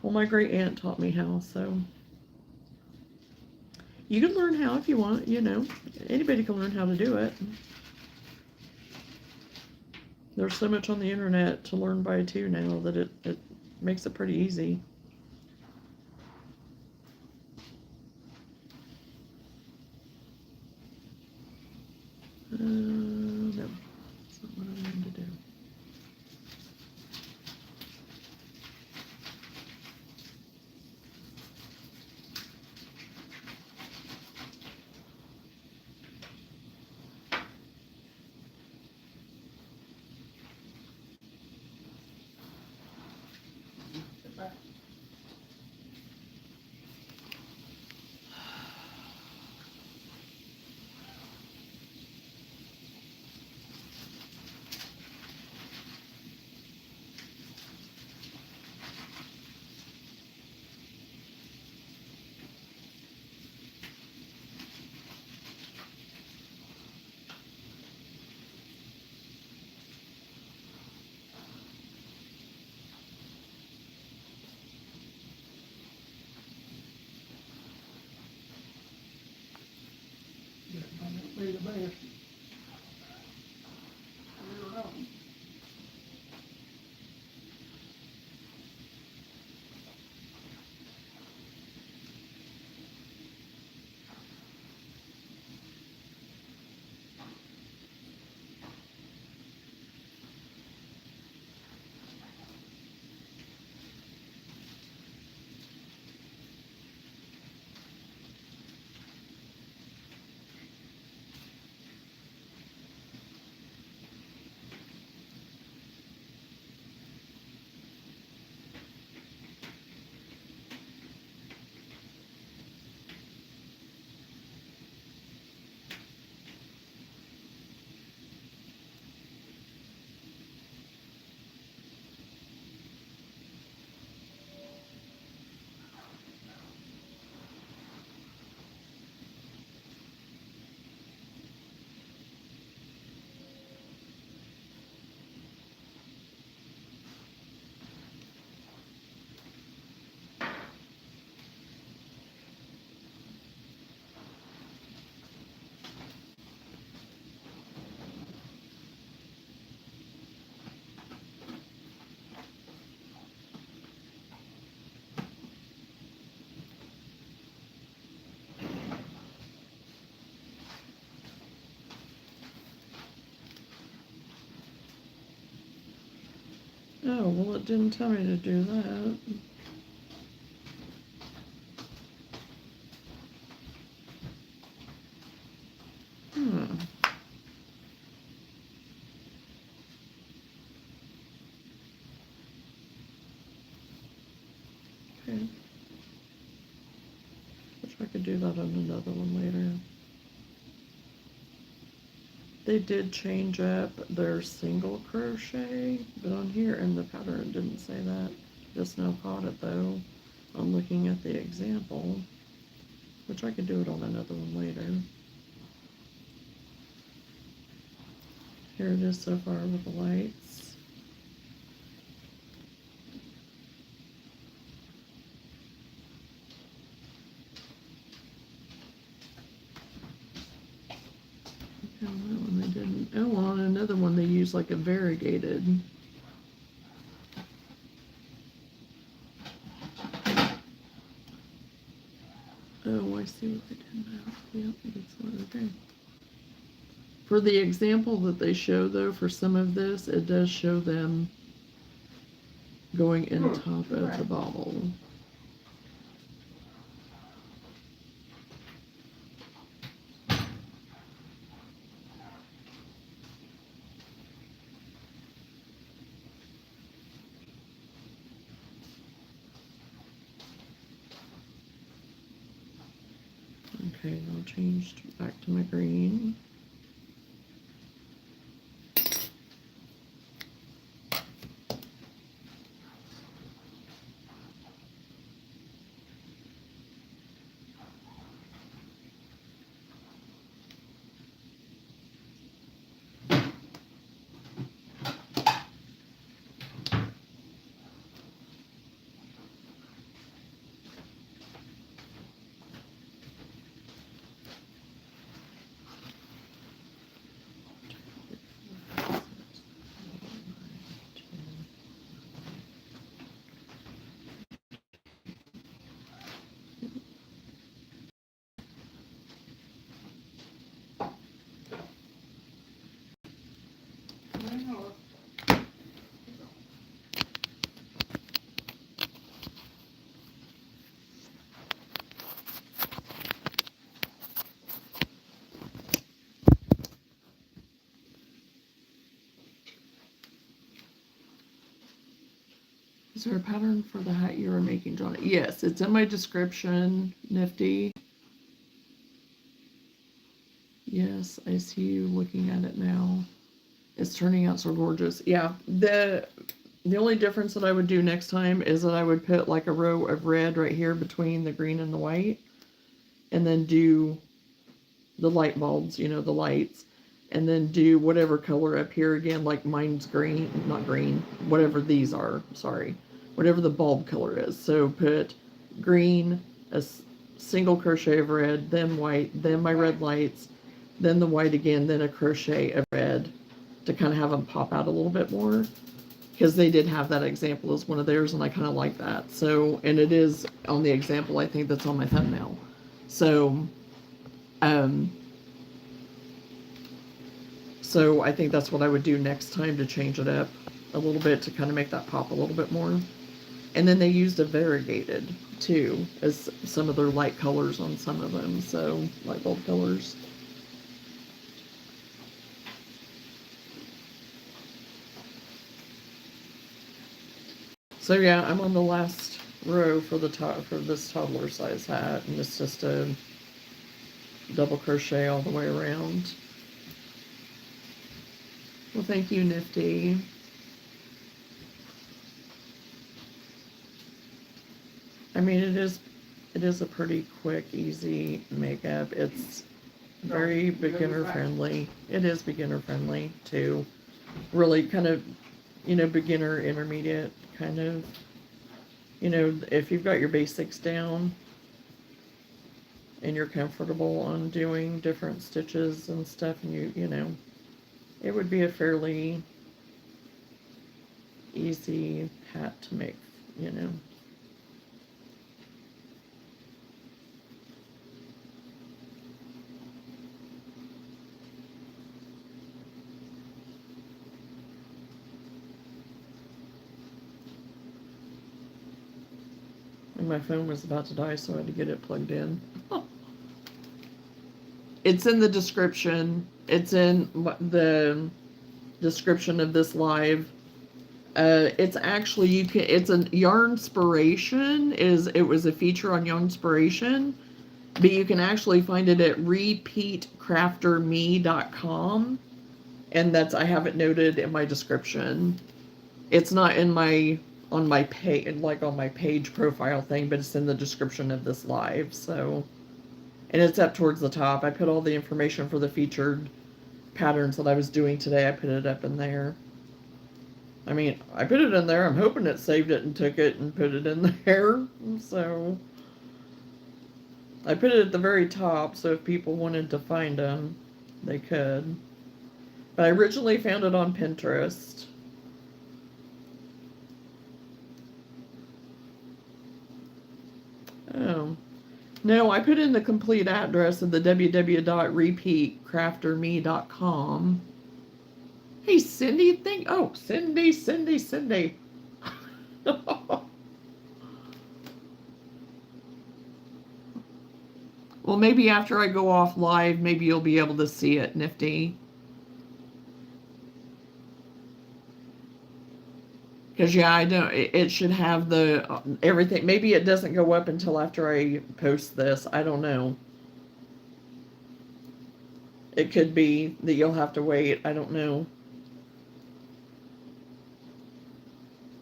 Well, my great aunt taught me how, so you can learn how if you want, you know. Anybody can learn how to do it. There's so much on the internet to learn by too now that it makes it pretty easy. No, that's not what I wanted to do. That might not be the best. I don't know. Oh, well, it didn't tell me to do that. Hmm. Okay. Wish I could do that on another one later. They did change up their single crochet, but on here in the pattern it didn't say that. Just now caught it though. I'm looking at the example, which I could do it on another one later. Here it is so far with the lights. Oh, that one they didn't. Oh, on another one they used like a variegated. Oh, I see what they did now. Yep, that's what, okay. For the example that they show though, for some of this, it does show them going in top of the bobble. Okay, I'll change back to my green. Is there a pattern for the hat you were making, Johnny? Yes, it's in my description, Nifty. Yes, I see you looking at it now. It's turning out so gorgeous. Yeah, the only difference that I would do next time is that I would put like a row of red right here between the green and the white, and then do the light bulbs, you know, the lights, and then do whatever color up here again, like mine's green, not green, whatever these are, sorry, whatever the bulb color is. So put green, a single crochet of red, then white, then my red lights, then the white again, then a crochet of red to kind of have them pop out a little bit more, because they did have that example as one of theirs, and I kind of like that. So, and it is on the example, I think, that's on my thumbnail. So, so I think that's what I would do next time, to change it up a little bit to kind of make that pop a little bit more. And then they used a variegated too, as some of their light colors on some of them, so light bulb colors. So yeah, I'm on the last row for the top for this toddler size hat, and it's just a double crochet all the way around. Well, thank you, Nifty. I mean, it is a pretty quick, easy makeup. It's very beginner friendly. It is beginner friendly too. Really kind of, you know, beginner, intermediate kind of, you know, if you've got your basics down and you're comfortable on doing different stitches and stuff, and you know, it would be a fairly easy hat to make, you know. and my phone was about to die, so I had to get it plugged in. It's in the description. It's in the description of this live. It's actually, it's a Yarnspiration. It was a feature on Yarnspiration, but you can actually find it at repeatcrafterme.com, and I have it noted in my description. It's not in on my page, like on my page profile thing, but it's in the description of this live. So, and it's up towards the top. I put all the information for the featured patterns that I was doing today. I put it up in there. I mean, I put it in there. I'm hoping it saved it and took it and put it in there. So I put it at the very top, so if people wanted to find them, they could. But I originally found it on Pinterest. Oh. No, I put in the complete address of the www.repeatcrafterme.com. Hey, Cindy, Cindy. Well, maybe after I go off live, maybe you'll be able to see it, Nifty. Because, yeah, I don't, it should have the, everything. Maybe it doesn't go up until after I post this. I don't know. It could be that you'll have to wait. I don't know.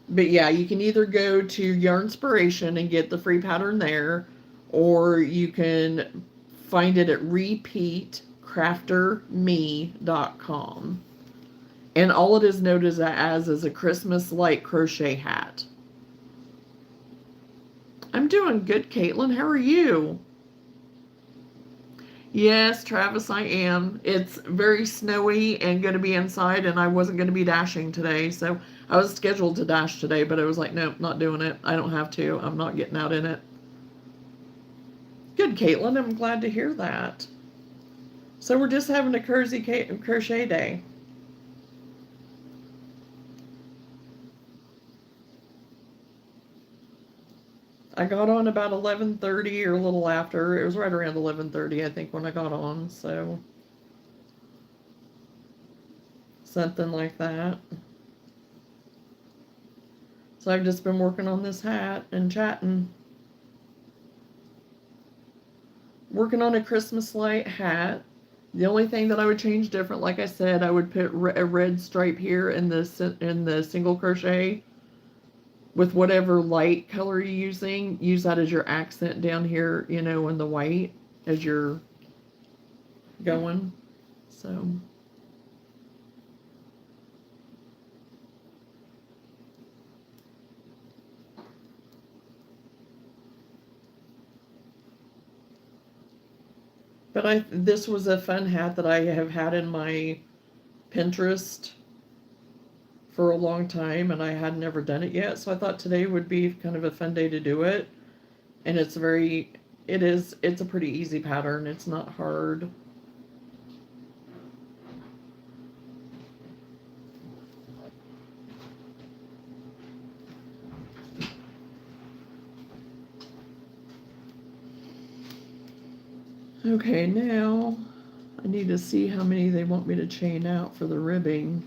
But, yeah, you can either go to Yarnspiration and get the free pattern there, or you can find it at repeatcrafterme.com. And all it is noted as is a Christmas light crochet hat. I'm doing good, Caitlin. How are you? Yes, Travis, I am. It's very snowy and going to be inside, and I wasn't going to be dashing today. So I was scheduled to dash today, but I was like, nope, not doing it. I don't have to. I'm not getting out in it. Good, Caitlin. I'm glad to hear that. So we're just having a cozy crochet day. I got on about 11:30 or a little after. It was right around 11:30, I think, when I got on. So something like that. So I've just been working on this hat and chatting. Working on a Christmas light hat. The only thing that I would change different, like I said, I would put a red stripe here in the single crochet with whatever light color you're using. Use that as your accent down here, you know, in the white as you're going. So. But this was a fun hat that I have had in my Pinterest for a long time, and I had never done it yet. So I thought today would be kind of a fun day to do it. And it's a pretty easy pattern. It's not hard. Okay, now I need to see how many they want me to chain out for the ribbing.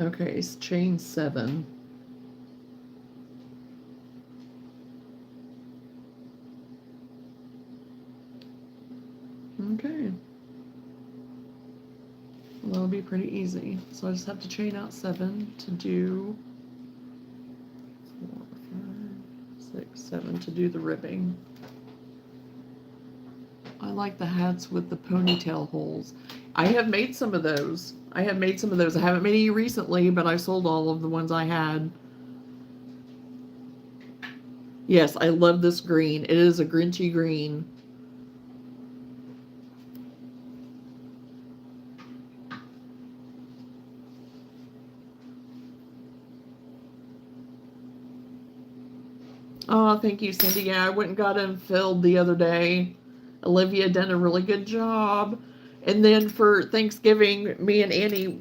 Okay, it's chain 7. Okay. Well, that'll be pretty easy. So I just have to chain out 7 to do 4, 5, 6, 7 to do the ribbing. I like the hats with the ponytail holes. I have made some of those. I haven't made any recently, but I sold all of the ones I had. Yes, I love this green. It is a Grinchy green. Oh, thank you, Cindy. Yeah, I went and got them filled the other day. Olivia done a really good job. And then for Thanksgiving, me and Annie,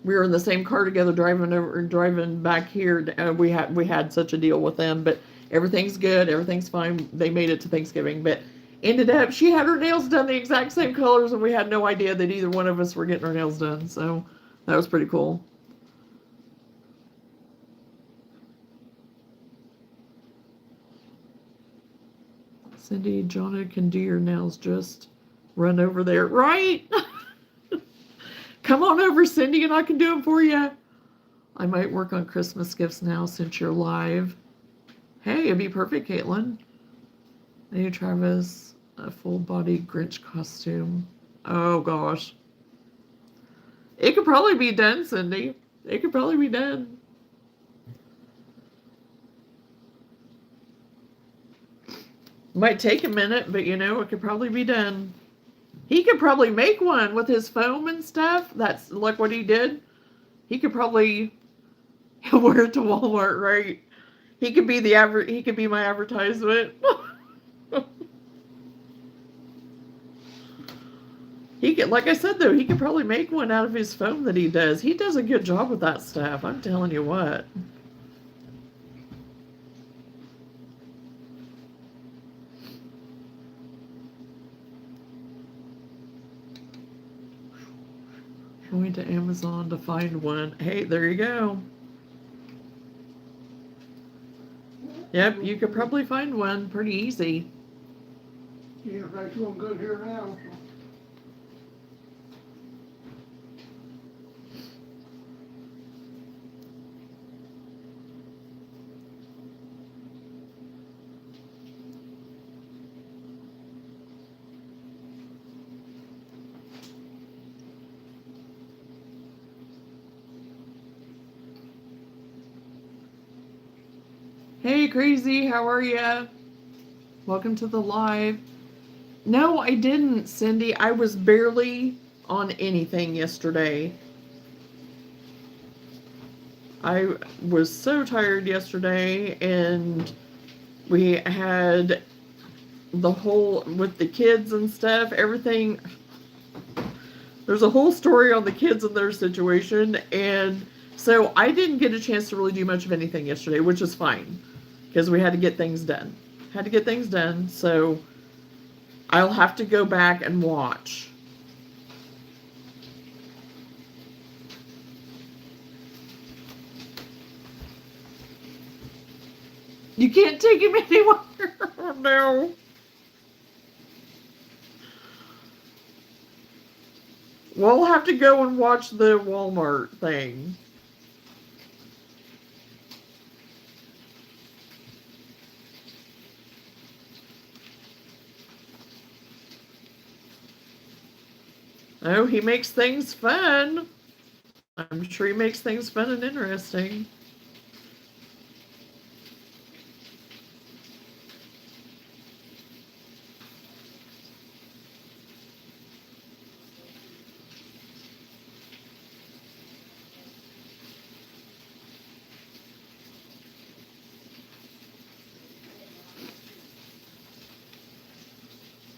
we were in the same car together, driving back here. We had such a deal with them, but everything's good, everything's fine. They made it to Thanksgiving, but ended up she had her nails done the exact same colors, and we had no idea that either one of us were getting our nails done. So that was pretty cool. Cindy, Johnna can do your nails. Just run over there, right? Come on over, Cindy, and I can do them for you. I might work on Christmas gifts now since you're live. Hey, it'd be perfect, Caitlin. Hey, Travis, a full body Grinch costume. Oh, gosh. It could probably be done, Cindy. It could probably be done. Might take a minute, but it could probably be done. He could probably make one with his foam and stuff. That's like what he did. He could probably wear it to Walmart, right? He could be he could be my advertisement. He could, like I said though, he could probably make one out of his foam that he does. He does a good job with that stuff. I'm telling you what. Going to Amazon to find one. Hey, there you go. Yep, you could probably find one pretty easy. Yeah, that's going good here now. Hey, Crazy, how are ya? Welcome to the live. No, I didn't, Cindy. I was barely on anything yesterday. I was so tired yesterday, and we had the whole, with the kids and stuff, everything. There's a whole story on the kids and their situation, and so I didn't get a chance to really do much of anything yesterday, which is fine, because we had to get things done. So I'll have to go back and watch. You can't take him anywhere. Oh, no. We'll have to go and watch the Walmart thing. Oh, he makes things fun. I'm sure he makes things fun and interesting.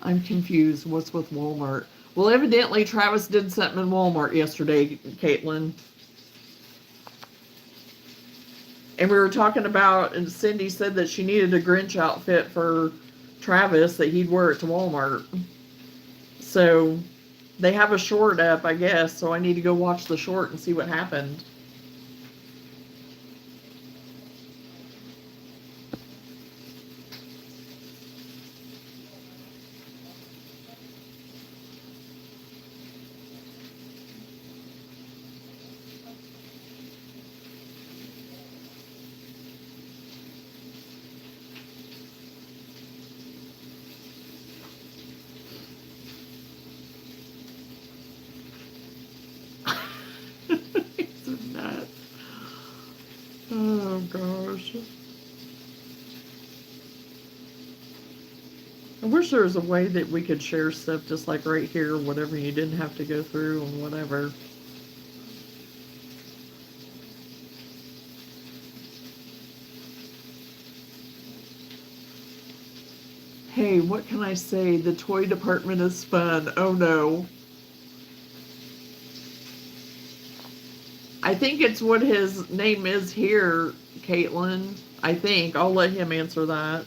I'm confused. What's with Walmart? Well, evidently Travis did something in Walmart yesterday, Caitlin. And we were talking about, and Cindy said that she needed a Grinch outfit for Travis that he'd wear it to Walmart. So they have a short up, I guess, so I need to go watch the short and see what happened. Isn't that? Oh gosh. I wish there was a way that we could share stuff just like right here, whatever, you didn't have to go through and whatever. Hey, what can I say? The toy department is fun. Oh no. I think it's what his name is here, Caitlin. I think. I'll let him answer that.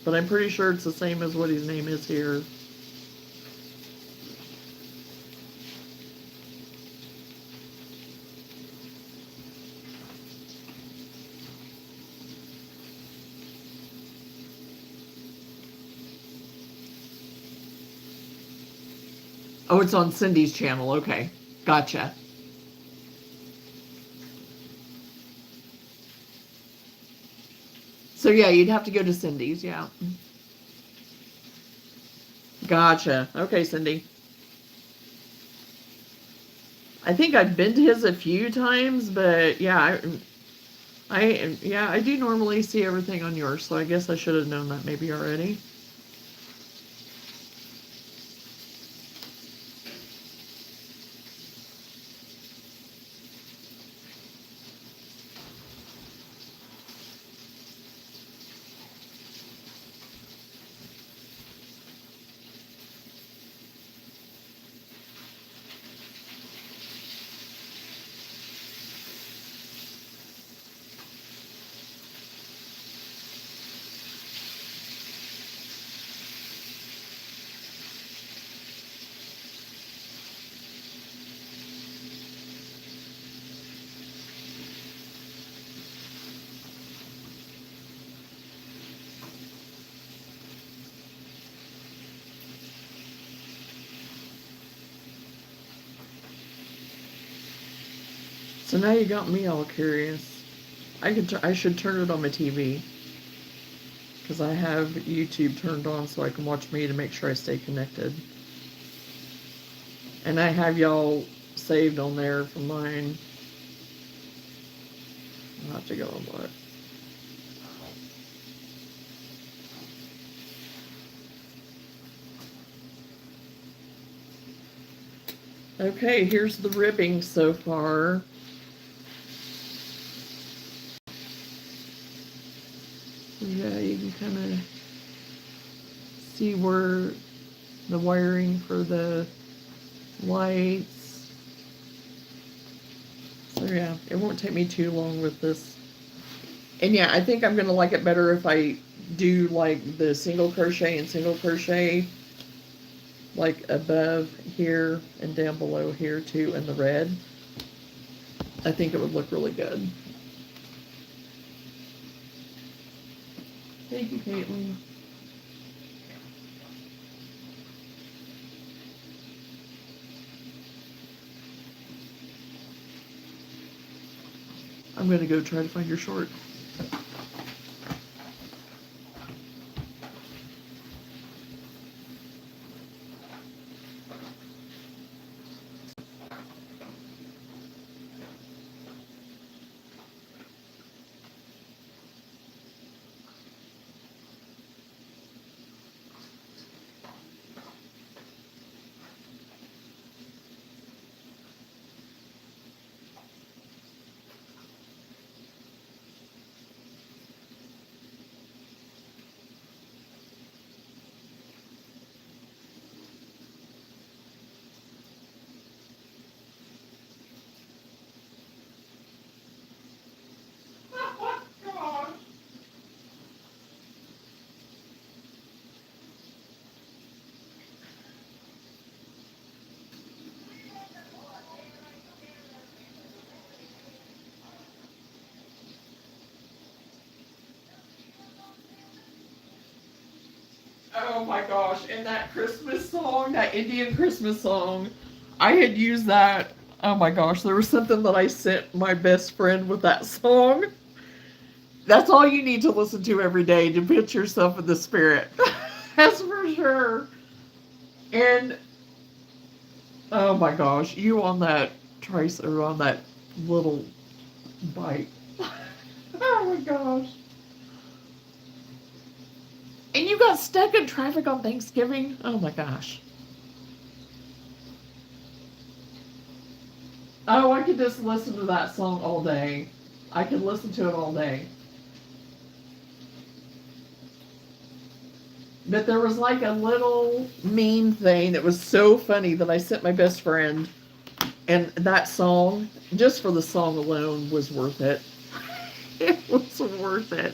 But I'm pretty sure it's the same as what his name is here. Oh, it's on Cindy's channel. Okay. Gotcha. So yeah, you'd have to go to Cindy's, yeah. Gotcha. Okay, Cindy. I think I've been to his a few times, but yeah, I do normally see everything on yours, so I guess I should have known that maybe already. So now you got me all curious. I should turn it on my TV because I have YouTube turned on so I can watch me to make sure I stay connected. And I have y'all saved on there for mine. I'll have to go and look. Okay, here's the ribbing so far. Yeah, you can kind of see where the wiring for the lights. So yeah, it won't take me too long with this. And yeah, I think I'm gonna like it better if I do like the single crochet and single crochet like above here and down below here too in the red. I think it would look really good. Thank you, Caitlin. I'm gonna go try to find your short. Oh my gosh, and that Christmas song, that Indian Christmas song, I had used that. Oh my gosh, there was something that I sent my best friend with that song. That's all you need to listen to every day to put yourself in the spirit. That's for sure. And oh my gosh, you on that trice or on that little bike. Oh my gosh. And you got stuck in traffic on Thanksgiving? Oh my gosh. Oh, I could just listen to that song all day. I could listen to it all day. But there was like a little meme thing that was so funny that I sent my best friend, and that song, just for the song alone, was worth it. It was worth it.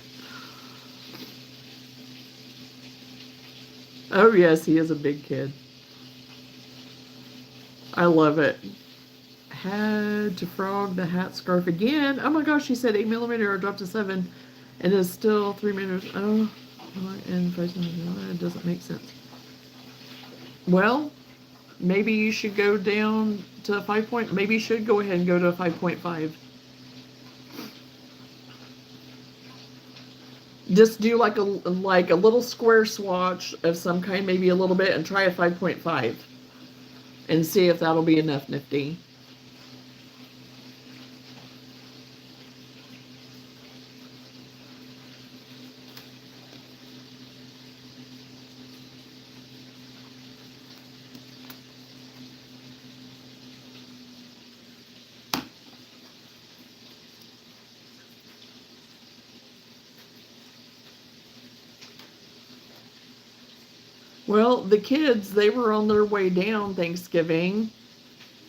Oh yes, he is a big kid. I love it. Had to frog the hat scarf again. Oh my gosh, she said 8mm. I dropped to 7, and it's still 3 meters. Oh, and it doesn't make sense. Well, maybe you should go down to 5 point. Maybe you should go ahead and go to 5.5. Just do like a little square swatch of some kind, maybe a little bit, and try a 5.5, and see if that'll be enough, Nifty. Well, the kids, they were on their way down Thanksgiving,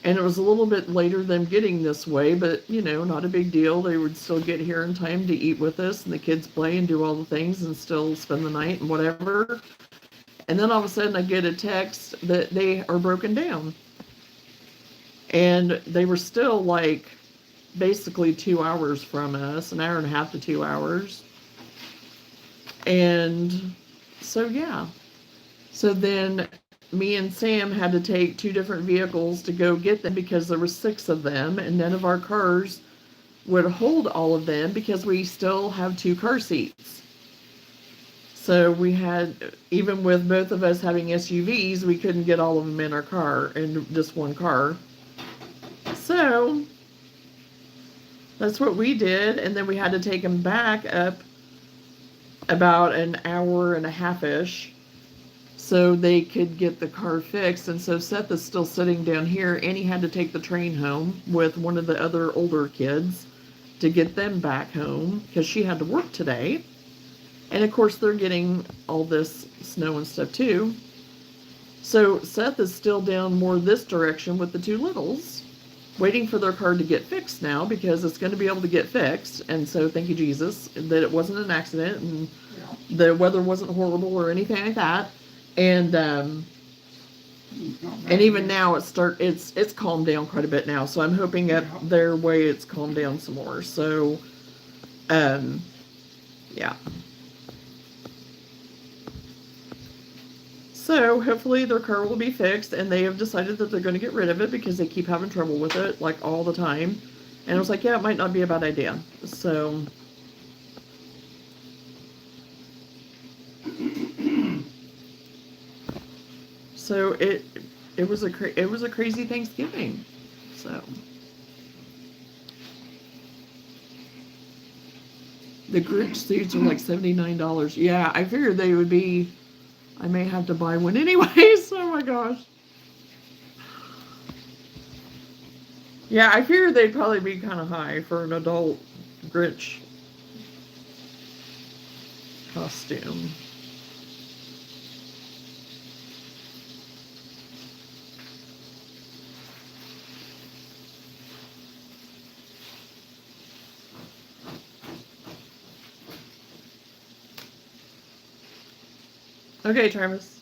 and it was a little bit later than getting this way, but, you know, not a big deal. They would still get here in time to eat with us, and the kids play and do all the things and still spend the night and whatever. And then all of a sudden I get a text that they are broken down. And they were still like basically 2 hours from us, an hour and a half to 2 hours. And so, yeah. So then me and Sam had to take 2 different vehicles to go get them because there were 6 of them, and none of our cars would hold all of them because we still have 2 car seats. So we had, even with both of us having SUVs, we couldn't get all of them in our car, in just one car. So that's what we did, and then we had to take them back up about an hour and a half-ish so they could get the car fixed. And so Seth is still sitting down here, and he had to take the train home with one of the other older kids to get them back home because she had to work today. And of course they're getting all this snow and stuff too. So Seth is still down more this direction with the 2 littles, waiting for their car to get fixed now because it's going to be able to get fixed. And so thank you, Jesus, that it wasn't an accident and the weather wasn't horrible or anything like that. And even now it's calmed down quite a bit now. So I'm hoping up their way it's calmed down some more. So yeah. So hopefully their car will be fixed, and they have decided that they're going to get rid of it because they keep having trouble with it like all the time. And I was like, yeah, it might not be a bad idea. So it was a crazy Thanksgiving. So the Grinch suits are like $79. Yeah, I figured they would be. I may have to buy one anyways. Oh my gosh. Yeah, I figured they'd probably be kind of high for an adult Grinch costume. Okay, Travis.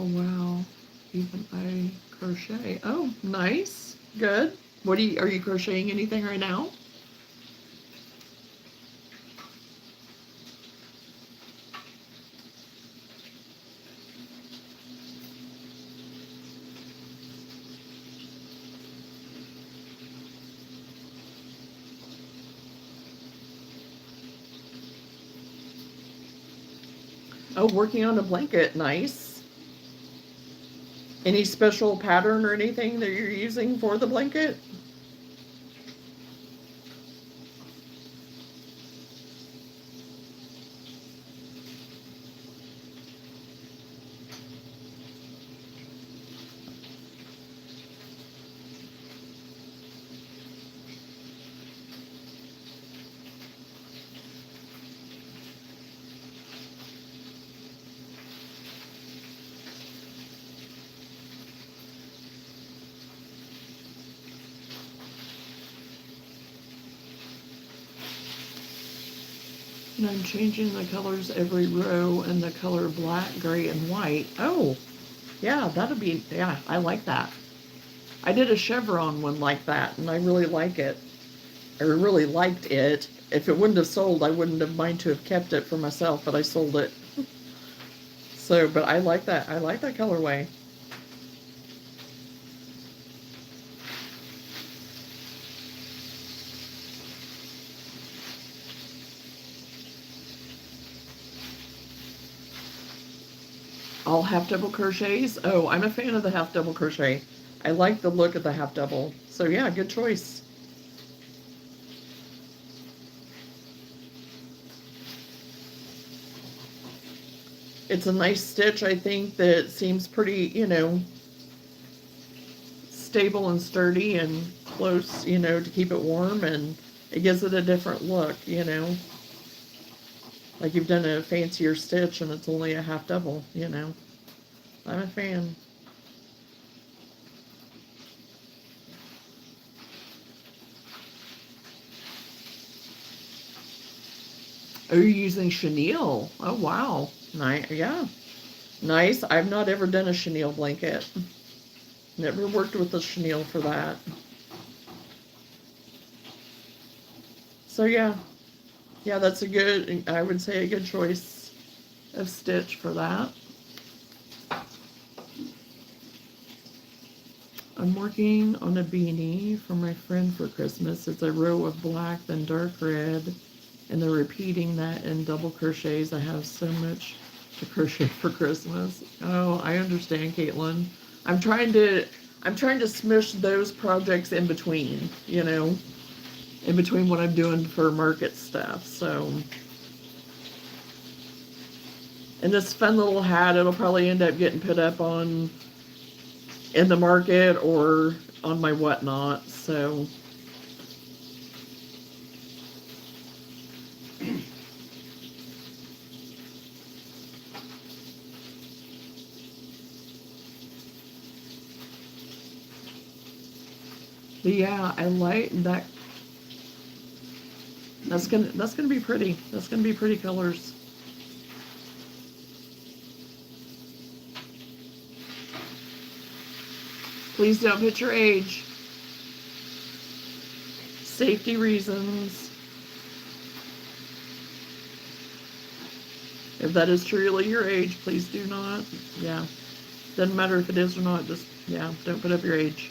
Oh wow, even I crochet. Oh, nice, good. Are you crocheting anything right now? Oh, working on a blanket. Nice. Any special pattern or anything that you're using for the blanket? And I'm changing the colors every row in the color black, gray, and white. Oh, yeah, that'll be, yeah, I like that. I did a chevron one like that, and I really like it. I really liked it. If it wouldn't have sold, I wouldn't have minded to have kept it for myself, but I sold it. So, but I like that. I like that colorway. All half double crochets. Oh, I'm a fan of the half double crochet. I like the look of the half double. So yeah, good choice. It's a nice stitch, I think, that seems pretty, stable and sturdy and close, to keep it warm, and it gives it a different look, like you've done a fancier stitch and it's only a half double. I'm a fan. Oh, you're using chenille. Oh, wow. Nice. Yeah. Nice. I've not ever done a chenille blanket. Never worked with a chenille for that. So yeah. Yeah, that's a good, I would say, a good choice of stitch for that. I'm working on a beanie for my friend for Christmas. It's a row of black, then dark red, and they're repeating that in double crochets. I have so much to crochet for Christmas. Oh, I understand, Caitlin. I'm trying to smush those projects in between, in between what I'm doing for market stuff. So, and this fun little hat, it'll probably end up getting put up on in the market or on my whatnot. So but yeah, I like that. That's gonna be pretty. That's gonna be pretty colors. Please don't put your age. Safety reasons. If that is truly your age, please do not. Yeah. Doesn't matter if it is or not, just, yeah, don't put up your age.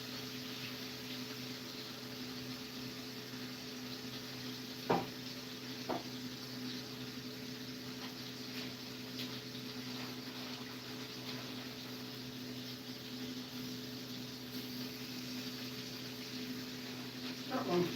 That one.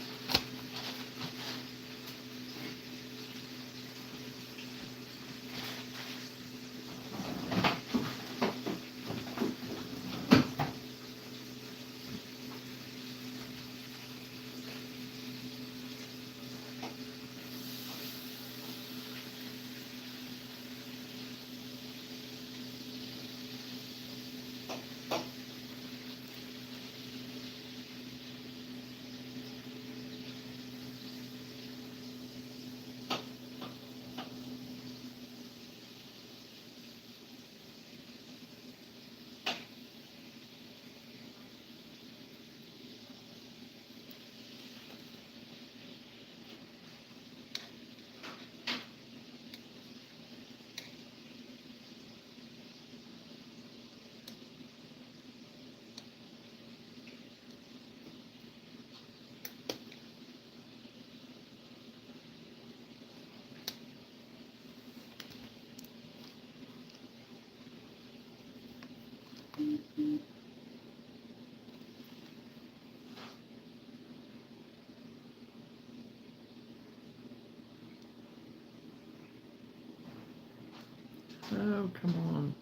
Oh, come on.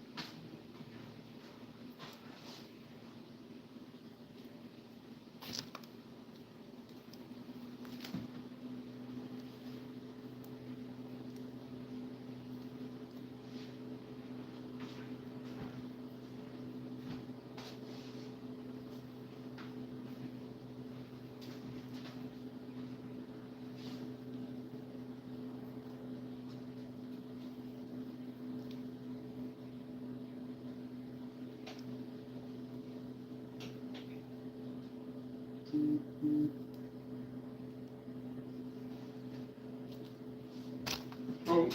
Oh,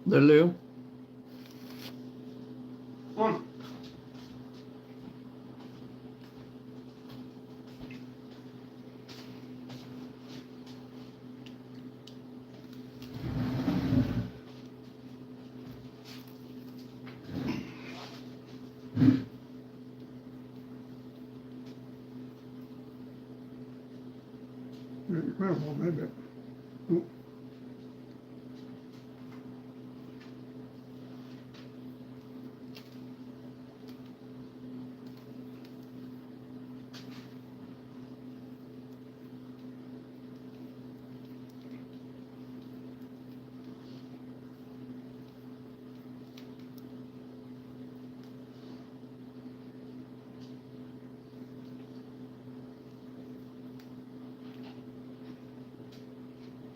Lulu. on. Well, maybe. Oh.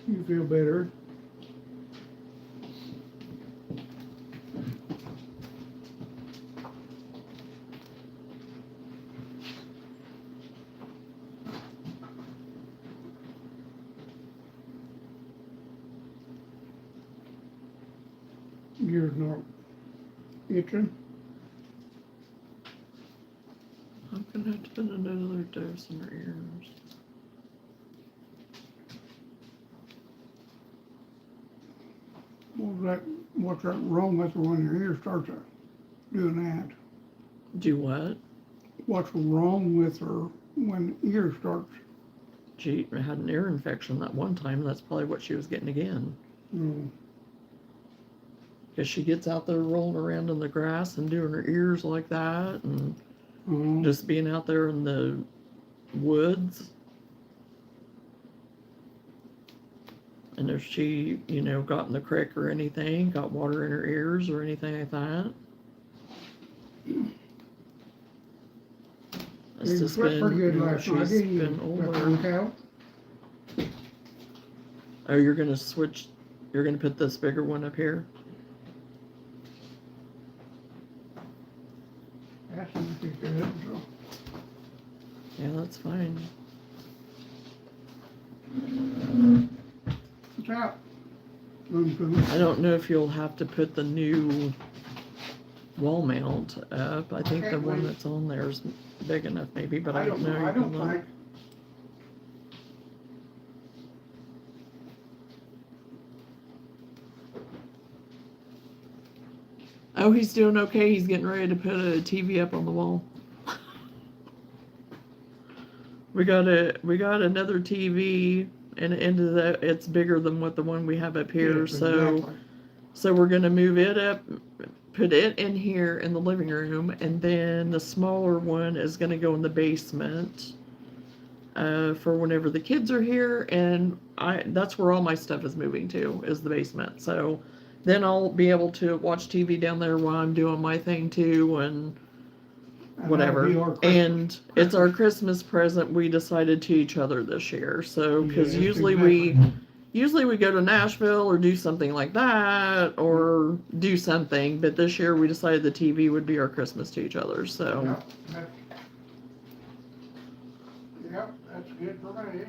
You feel better? You're not itching? I'm gonna have to put another dose in her ears. What's that wrong with her when your ear starts doing that? Do what? What's wrong with her when ear starts? She had an ear infection that one time. That's probably what she was getting again. Because she gets out there rolling around in the grass and doing her ears like that, and just being out there in the woods. And if she, got in the creek or anything, got water in her ears or anything like that. It's just been, she's been older. Oh, you're going to switch, you're going to put this bigger one up here? Yeah, that's fine. Out. I don't know if you'll have to put the new wall mount up. I think the one that's on there is big enough maybe, but I don't know. I don't think. Oh, he's doing okay. He's getting ready to put a TV up on the wall. We got another TV, and into that it's bigger than what the one we have up here. Yes, exactly. So we're gonna move it up, put it in here in the living room, and then the smaller one is gonna go in the basement for whenever the kids are here, and that's where all my stuff is moving to, is the basement. So then I'll be able to watch TV down there while I'm doing my thing too, and whatever. And it's our Christmas present we decided to each other this year. So because usually we go to Nashville or do something like that, or do something, but this year we decided the TV would be our Christmas to each other. So Yep, that's good for me.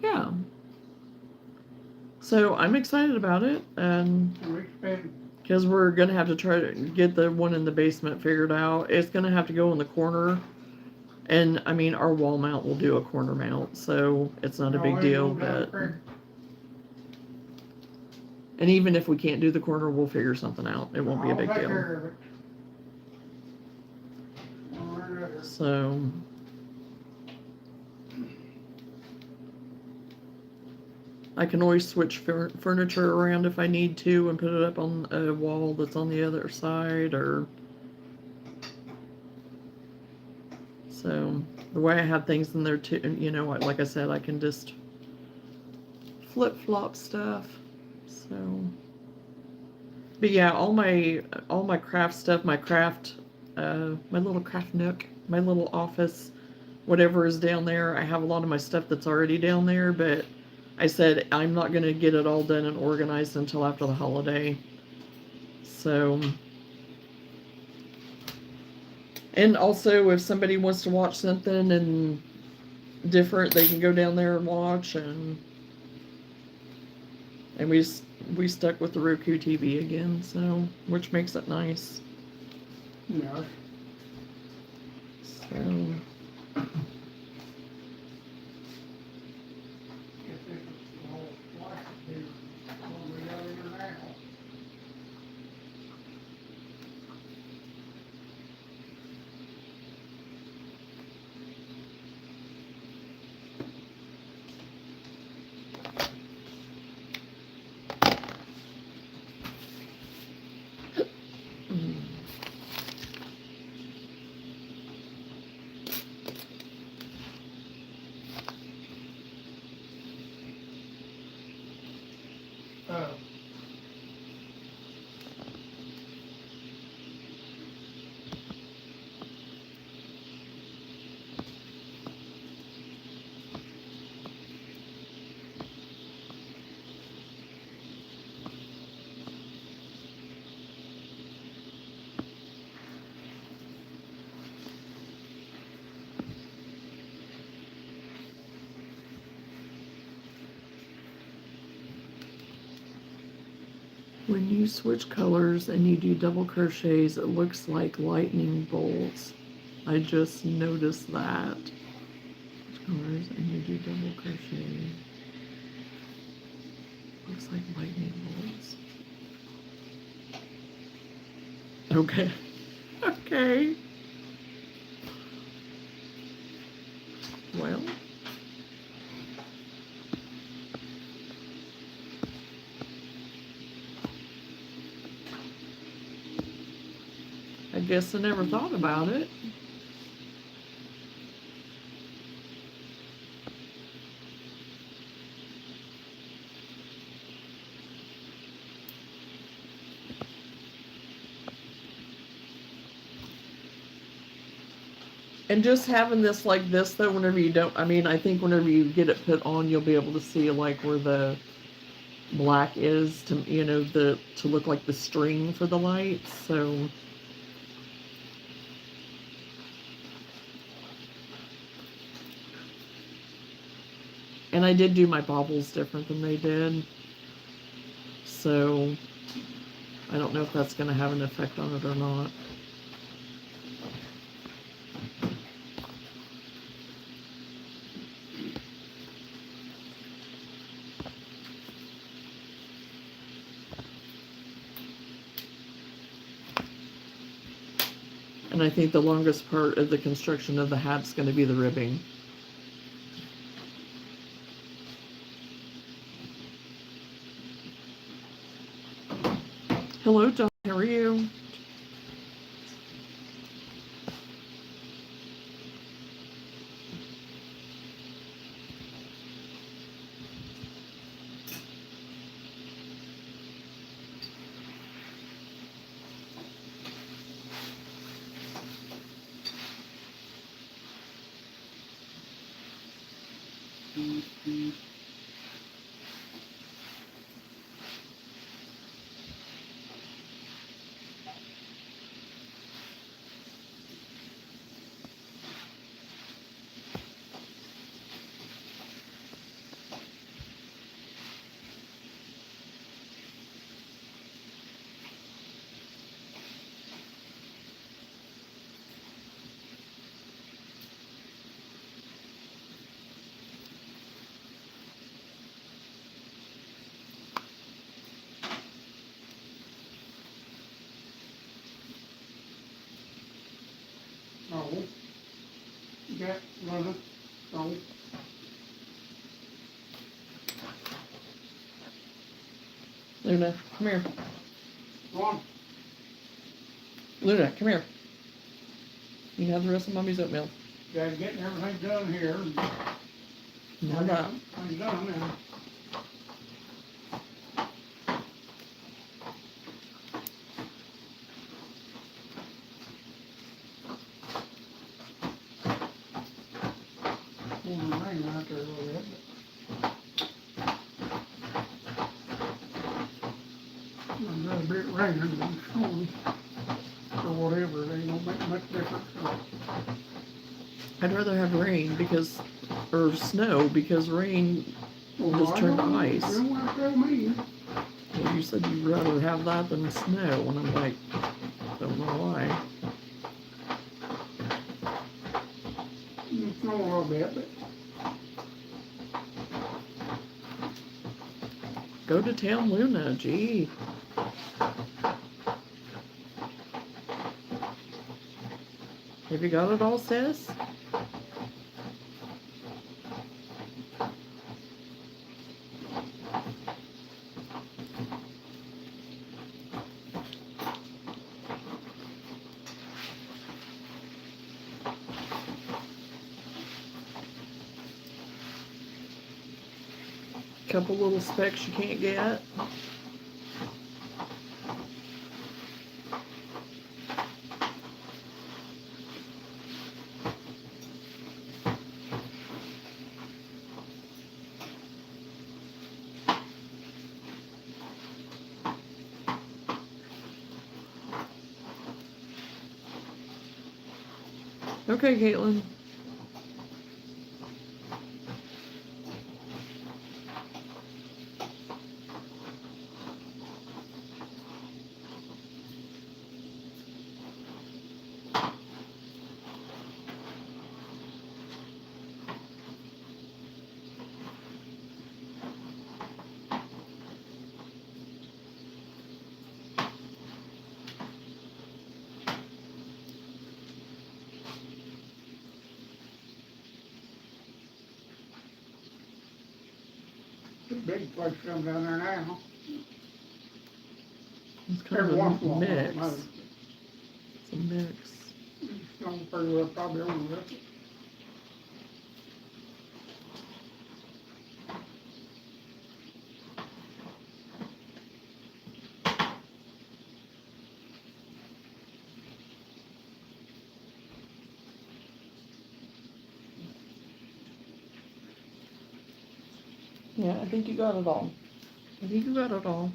yeah. So I'm excited about it, and because we're gonna have to try to get the one in the basement figured out. It's gonna have to go in the corner, and I mean our wall mount will do a corner mount, so it's not a big deal. But and even if we can't do the corner, we'll figure something out. It won't be a big deal. So I can always switch furniture around if I need to and put it up on a wall that's on the other side, or so the way I have things in there too, you know, like I said, I can just flip-flop stuff. So, but yeah, all my craft stuff, my little craft nook, my little office, whatever is down there. I have a lot of my stuff that's already down there, but I said I'm not going to get it all done and organized until after the holiday. So, and also if somebody wants to watch something and different, they can go down there and watch, and we stuck with the Roku TV again, so which makes it nice. Yeah. So. When you switch colors and you do double crochets, it looks like lightning bolts. I just noticed that. Switch colors and you do double crochet. Looks like lightning bolts. Okay. Okay. Well. I guess I never thought about it. And just having this like this though, whenever you don't, I mean, I think whenever you get it put on, you'll be able to see like where the black is to, you know, to look like the string for the lights. So. And I did do my bobbles different than they did. So I don't know if that's going to have an effect on it or not. And I think the longest part of the construction of the hat's going to be the ribbing. Hello, John. How are you? Luna, come here. Go on. Luna, come here. You can have the rest of Mommy's oatmeal. Guys, getting everything done here. Now that. I'm done and rain out there a little bit. I'd rather be it raining than snowing or whatever. It ain't gonna make much difference. So, I'd rather have rain because, or snow because rain will just I turn to don't- ice. You don't want to tell me. Well, you said you'd rather have that than snow, and I'm like, don't know why. It's snowing a little bit, but Go to town, Luna. Gee. Have you got it all, sis? Couple little specks you can't get. Okay, Caitlin. the big place comes down there now. It's kind Every of once a in a while, mix. it It's a mix. snowing pretty well probably over with. Yeah, I think you got it all. I think you got it all.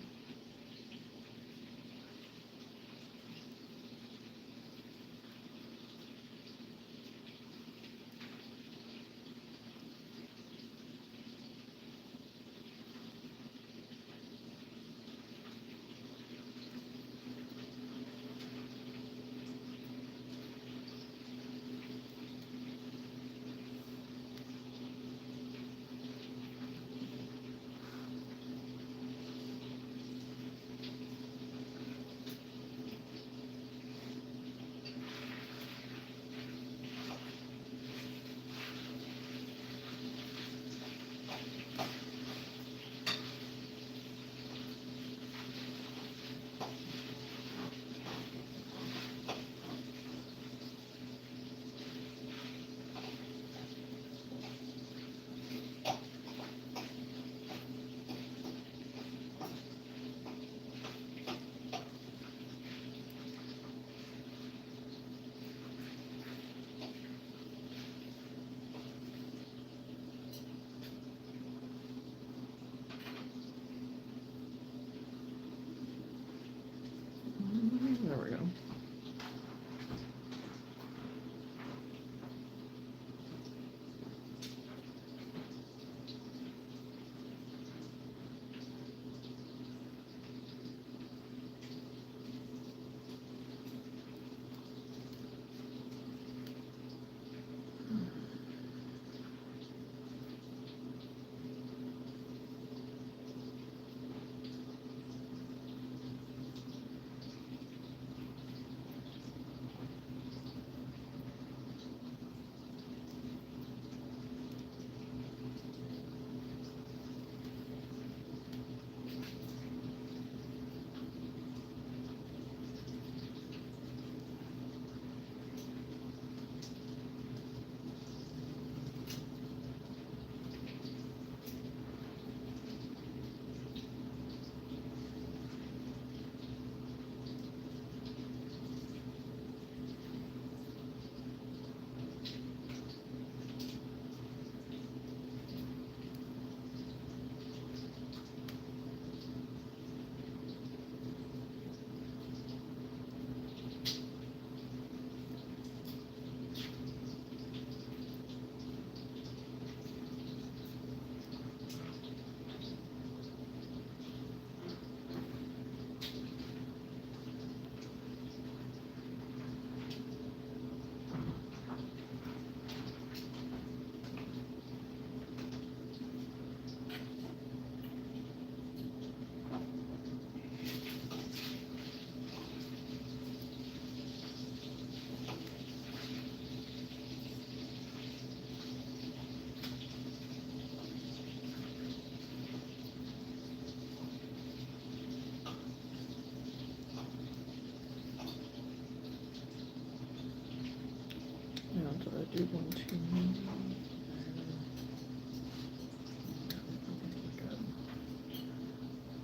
I do one too many?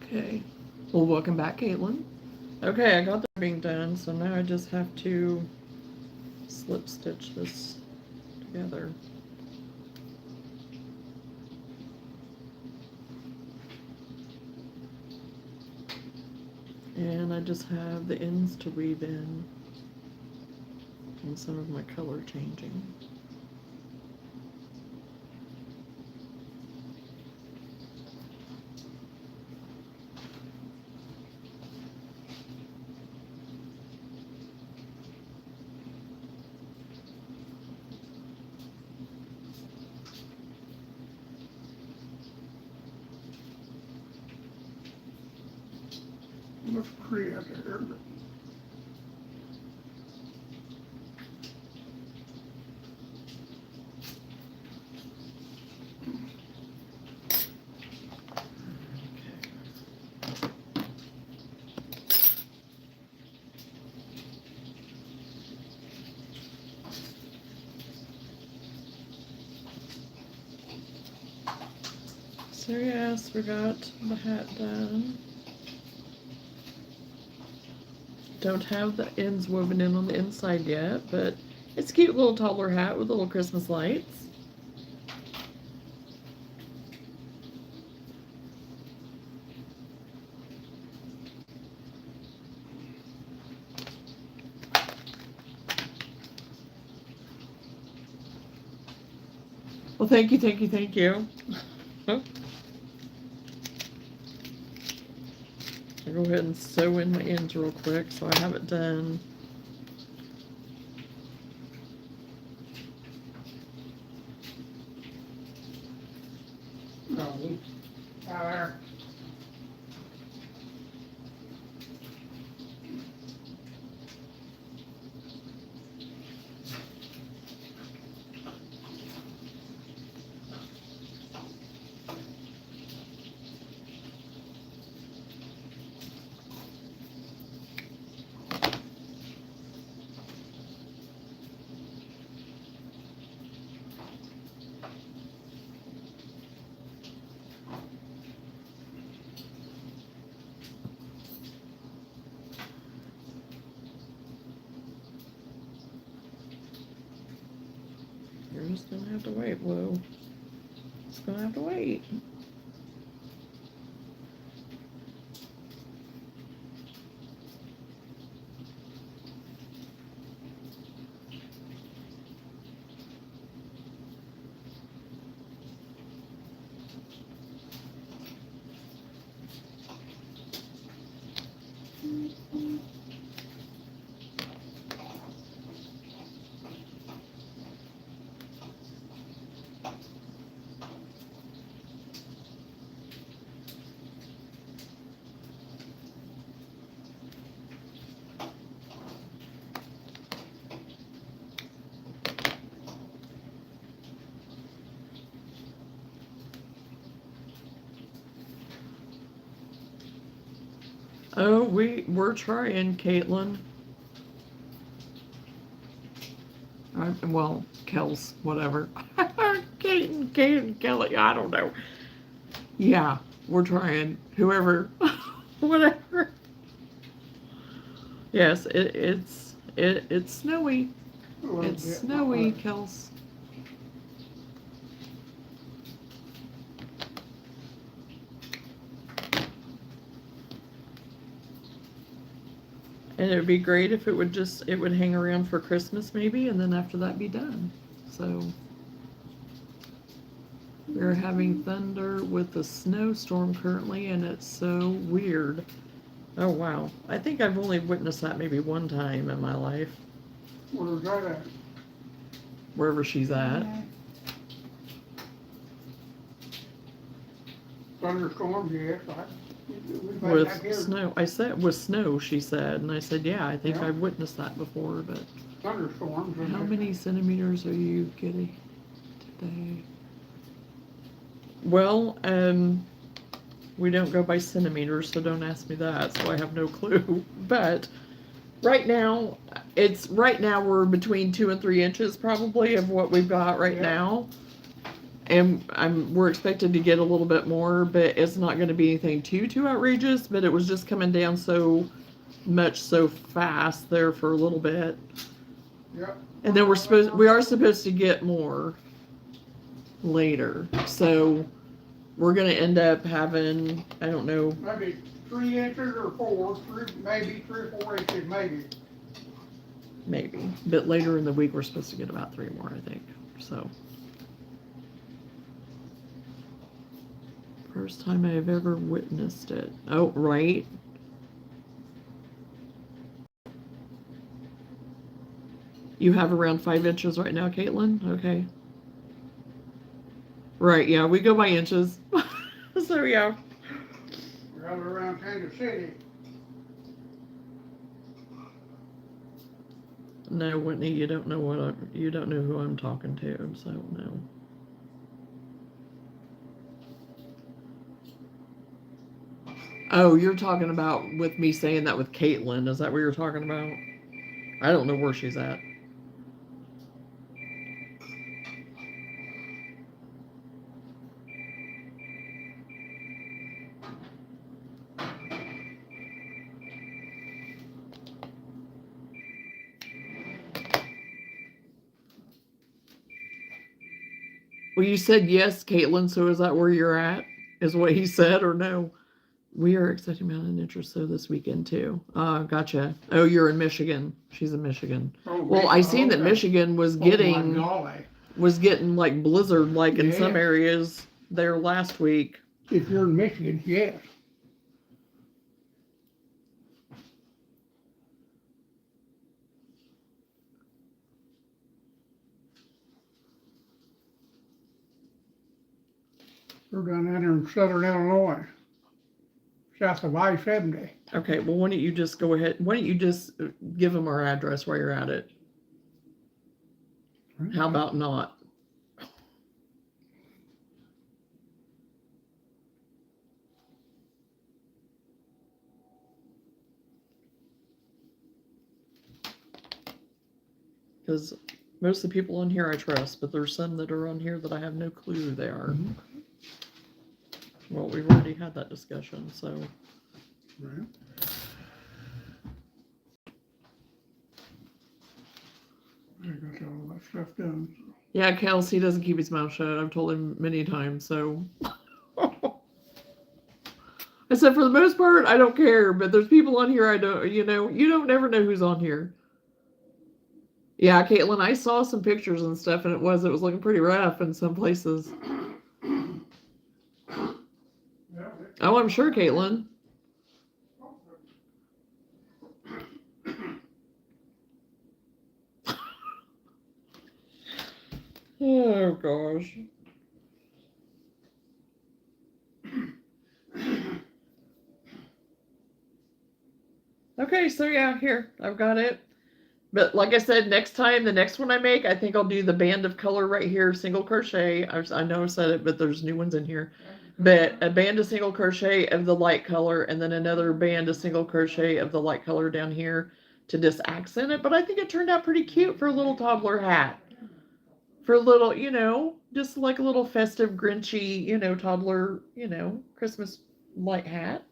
Okay. Well, welcome back, Caitlin. Okay, I got the ribbing done, so now I just have to slip stitch this together. And I just have the ends to weave in and some of my color changing. Looks pretty out there, but So yes, we got the hat done. Don't have the ends woven in on the inside yet, but it's a cute little toddler hat with little Christmas lights. Well, thank you, thank you, thank you. I'll go ahead and sew in my ends real quick so I have it done. no, there. You're just gonna have to wait, Whoa. Just gonna have to wait. Oh, we're trying, Caitlin. Well, Kels, whatever. Kate, Kelly, I don't know. Yeah, we're trying. Whoever, whatever. Yes, it's snowy. It's snowy, Kels. And it would be great if it would hang around for Christmas maybe, and then after that be done. So we're having thunder with a snowstorm currently, and it's so weird. Oh wow. I think I've only witnessed that maybe one time in my life. Where's that at? Wherever she's at. Thunderstorms, yes. With snow. I said with snow, she said, and I said, yeah, I think Yeah. I've witnessed that before, but Thunderstorms. how many centimeters are you getting today? Well, we don't go by centimeters, so don't ask me that, so I have no clue. But right now, it's right now we're between 2 and 3 inches probably of what we've got right now. And we're expected to get a little bit more, but it's not going to be anything too outrageous. But it was just coming down so much so fast there for a little bit. Yep. And then we are supposed to get more later. So we're going to end up having, I don't know, maybe 3 inches or 4, maybe 3 or 4 inches, maybe. But later in the week we're supposed to get about 3 more, I think. So. First time I've ever witnessed it. Oh, right. You have around 5 inches right now, Caitlin? Okay. Right, yeah, we go by inches. So, yeah. We're all around Kansas City. No, Whitney, you don't know you don't know who I'm talking to, so no. Oh, you're talking about with me saying that with Caitlin. Is that what you're talking about? I don't know where she's at. Well, you said yes, Caitlin, so is that where you're at? Is what he said, or no? We are expecting about an inch or so this weekend too. Gotcha. Oh, you're in Michigan. She's in Michigan. Oh, well, I seen that Michigan was getting like blizzard like in some areas there last week. If you're in Michigan, yes. We're down there in southern Illinois, south of I-70. Okay, well, why don't you just go ahead? Why don't you just give them our address while you're at it? How about not? Because most of the people on here I trust, but there's some that are on here that I have no clue who they are. Mm-hmm. Well, we've already had that discussion, so. Right. I got all that stuff done. So. Yeah, Kelsey doesn't keep his mouth shut. I've told him many times, so. I said, for the most part, I don't care, but there's people on here I don't, you don't never know who's on here. Yeah, Caitlin, I saw some pictures and stuff, and it was looking pretty rough in some places. Oh, I'm sure, Caitlin. Oh, gosh. Okay, so yeah, here, I've got it. But like I said, next time, the next one I make, I think I'll do the band of color right here, single crochet. I know I said it, but there's new ones in here. But a band of single crochet of the light color, and then another band of single crochet of the light color down here to just accent it. But I think it turned out pretty cute for a little toddler hat. For a little, just like a little festive, grinchy, toddler, Christmas light hat.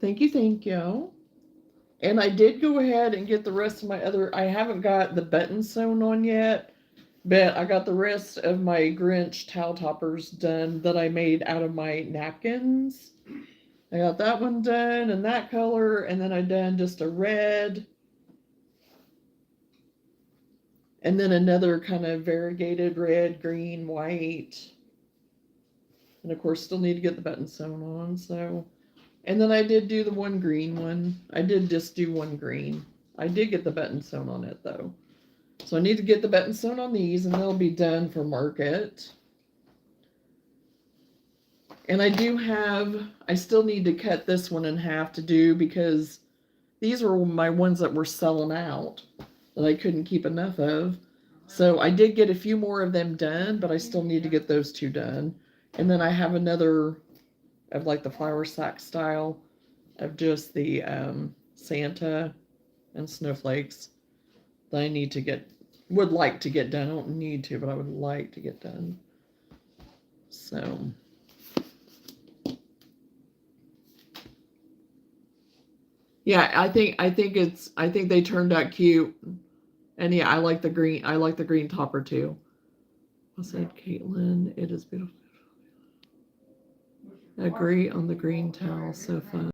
Thank you. And I did go ahead and get the rest of my I haven't got the buttons sewn on yet, but I got the rest of my Grinch towel toppers done that I made out of my napkins. I got that one done in that color, and then I done just a red. And then another kind of variegated red, green, white. And of course, still need to get the buttons sewn on, so... And then I did do the one green one. I did just do one green. I did get the button sewn on it, though. So I need to get the button sewn on these, and they'll be done for market. And I still need to cut this one in half to do, because these were my ones that were selling out that I couldn't keep enough of. So I did get a few more of them done, but I still need to get those two done. And then I have another of like the flour sack style of just the Santa and snowflakes that I need to get, would like to get done. I don't need to, but I would like to get done. So. Yeah, I think they turned out cute. And yeah, I like the green. I like the green topper too. I said, Caitlin, it is beautiful. Agree on the green towel. So fun.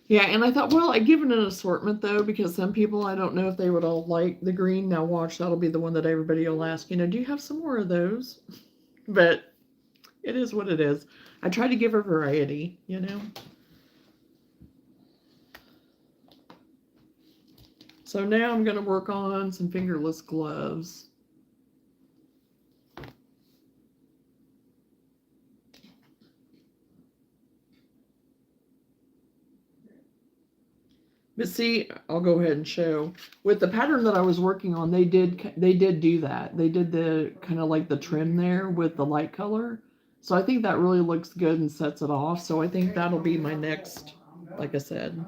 Yeah, and I thought, well, I give it an assortment though, because some people, I don't know if they would all like the green. Now watch, that'll be the one that everybody will ask, do you have some more of those? But it is what it is. I try to give a variety, So now I'm going to work on some fingerless gloves. But see, I'll go ahead and show. With the pattern that I was working on, they did do that. They did the kind of like the trim there with the light color. So I think that really looks good and sets it off. So I think that'll be my next, like I said.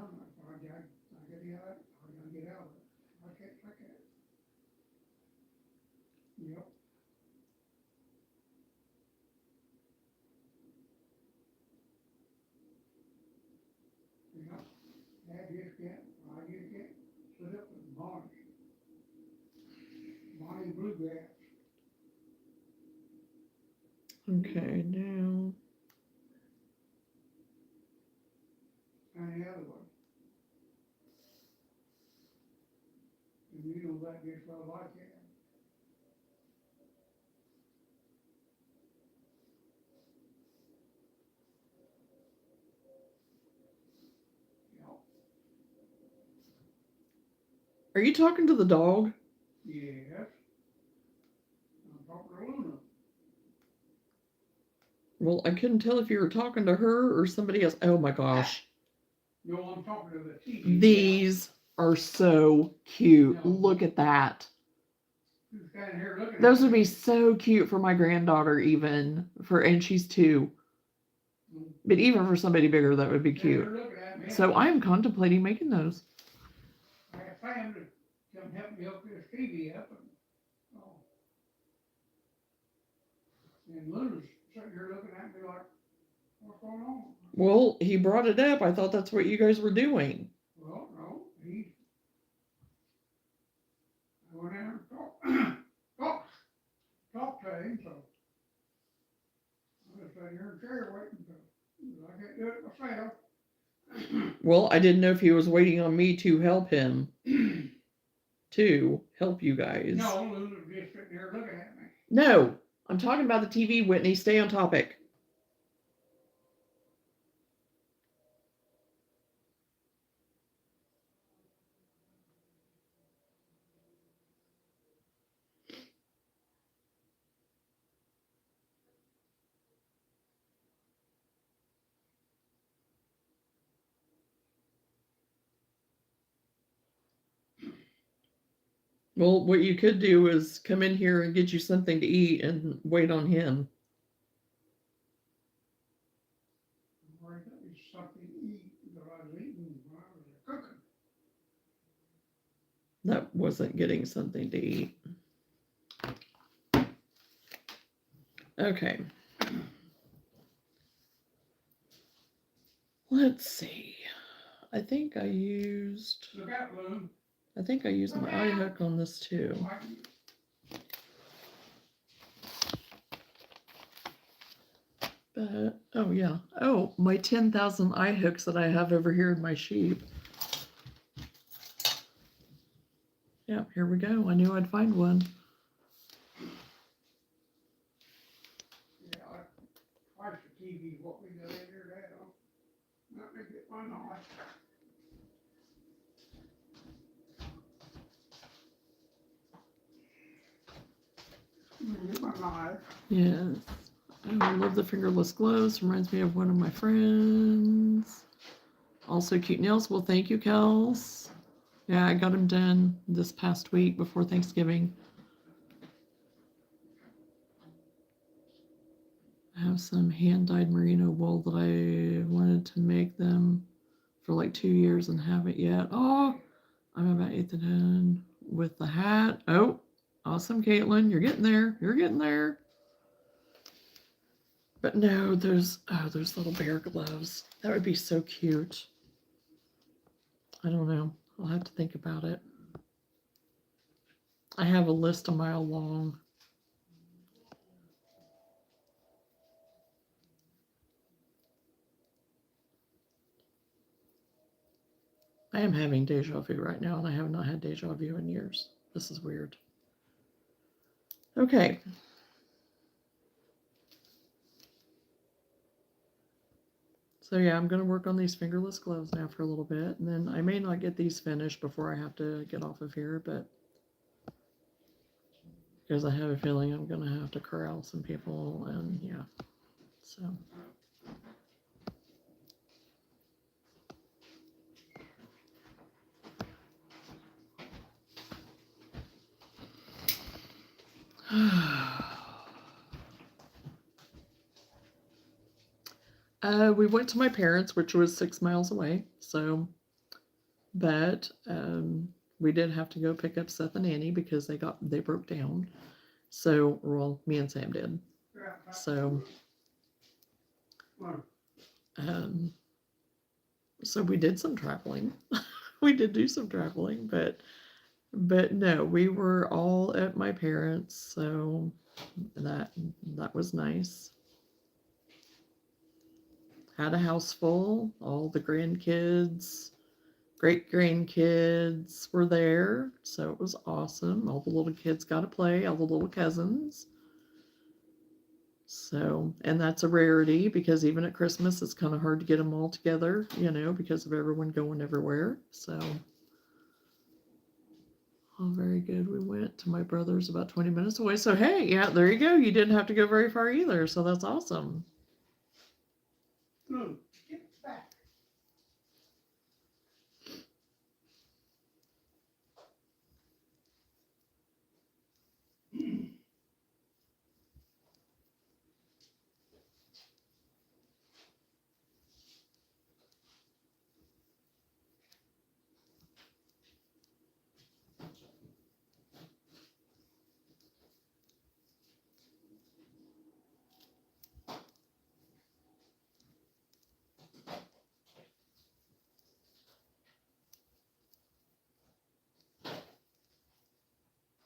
Okay, now. And the other one. And you don't let this well like it. Are you talking to the dog? Yes. I'm talking to Luna. Well, I couldn't tell if you were talking to her or somebody else. Oh my gosh. No, I'm talking to the TV. These are so cute. No. Look at that. Here those would be so cute for my granddaughter, even and she's 2. But even for somebody bigger, that would be cute. So I'm contemplating making those. I have family come help me hook this TV up, and Luna's sitting here looking at me like, what's going on? Well, he brought it up. I thought that's what you guys were doing. Well, no, I went in and talked to him, so I'm just sitting here in the chair waiting till I can't do it myself. Well, I didn't know if he was waiting on me to help him. To help you guys. No, Luna's just sitting here looking at me. No, I'm talking about the TV, Whitney. Stay on topic. Well, what you could do is come in here and get you something to eat and wait on him. Something to eat that I was eating when I was cooking. That wasn't getting something to eat. Okay. Let's see. I think I used. Look out, Loon. I think I used my eye hook on this too. But, oh yeah. Oh, my 10,000 eye hooks that I have over here in my sheep. Yeah, here we go. I knew I'd find one. Yeah, I watched the TV, what we got in there, Dad. Let me get my knife. Get my knife. Yes. Oh, I love the fingerless gloves. Reminds me of one of my friends. Also cute nails. Well, thank you, Kels. Yeah, I got them done this past week before Thanksgiving. have some hand-dyed merino wool that I wanted to make them for like 2 years and haven't yet. Oh, I'm about 8 to 10 with the hat. Oh, awesome, Caitlin. You're getting there. You're getting there. But no, there's little bear gloves. That would be so cute. I don't know. I'll have to think about it. I have a list a mile long. I am having deja vu right now, and I have not had deja vu in years. This is weird. Okay. So yeah, I'm going to work on these fingerless gloves now for a little bit, and then I may not get these finished before I have to get off of here, but because I have a feeling I'm going to have to corral some people, and yeah, so. We went to my parents', which was 6 miles away. So, but we did have to go pick up Seth and Annie because they broke down. So, well, me and Sam did. So, so we did some traveling. We did do some traveling, but no, we were all at my parents', so that was nice. Had a house full. All the grandkids, great grandkids were there, so it was awesome. All the little kids got to play, all the little cousins. So, and that's a rarity because even at Christmas, it's kind of hard to get them all together, because of everyone going everywhere. So, oh, very good. We went to my brother's about 20 minutes away. So, hey, yeah, there you go. You didn't have to go very far either. So that's awesome. Get back.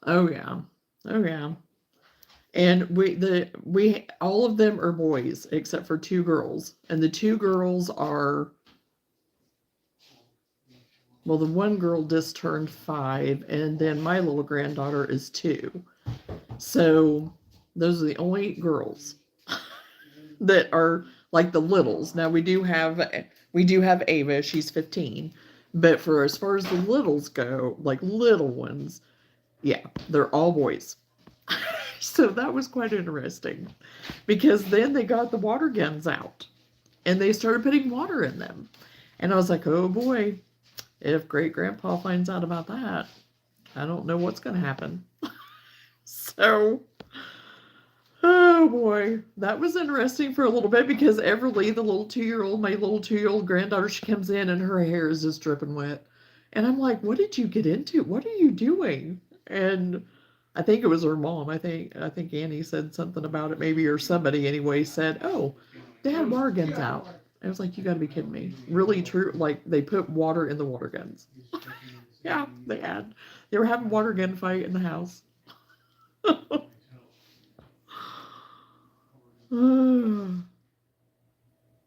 Oh yeah. Oh yeah. And we all of them are boys except for 2 girls. And the 2 girls are, well, the one girl just turned 5, and then my little granddaughter is 2. So those are the only girls that are like the littles. Now we do have Ava, she's 15. But for as far as the littles go, like little ones, yeah, they're all boys. So that was quite interesting because then they got the water guns out and they started putting water in them. And I was like, oh boy, if great grandpa finds out about that, I don't know what's going to happen. So, oh boy, that was interesting for a little bit because Everly, the little 2-year-old, my little 2-year-old granddaughter, she comes in and her hair is just dripping wet. And I'm like, what did you get into? What are you doing? And I think it was her mom. I think Annie said something about it, maybe, or somebody anyway said, oh, they had water guns out. I was like, you got to be kidding me. Really true? Like, they put water in the water guns. Yeah, they were having water gun fight in the house.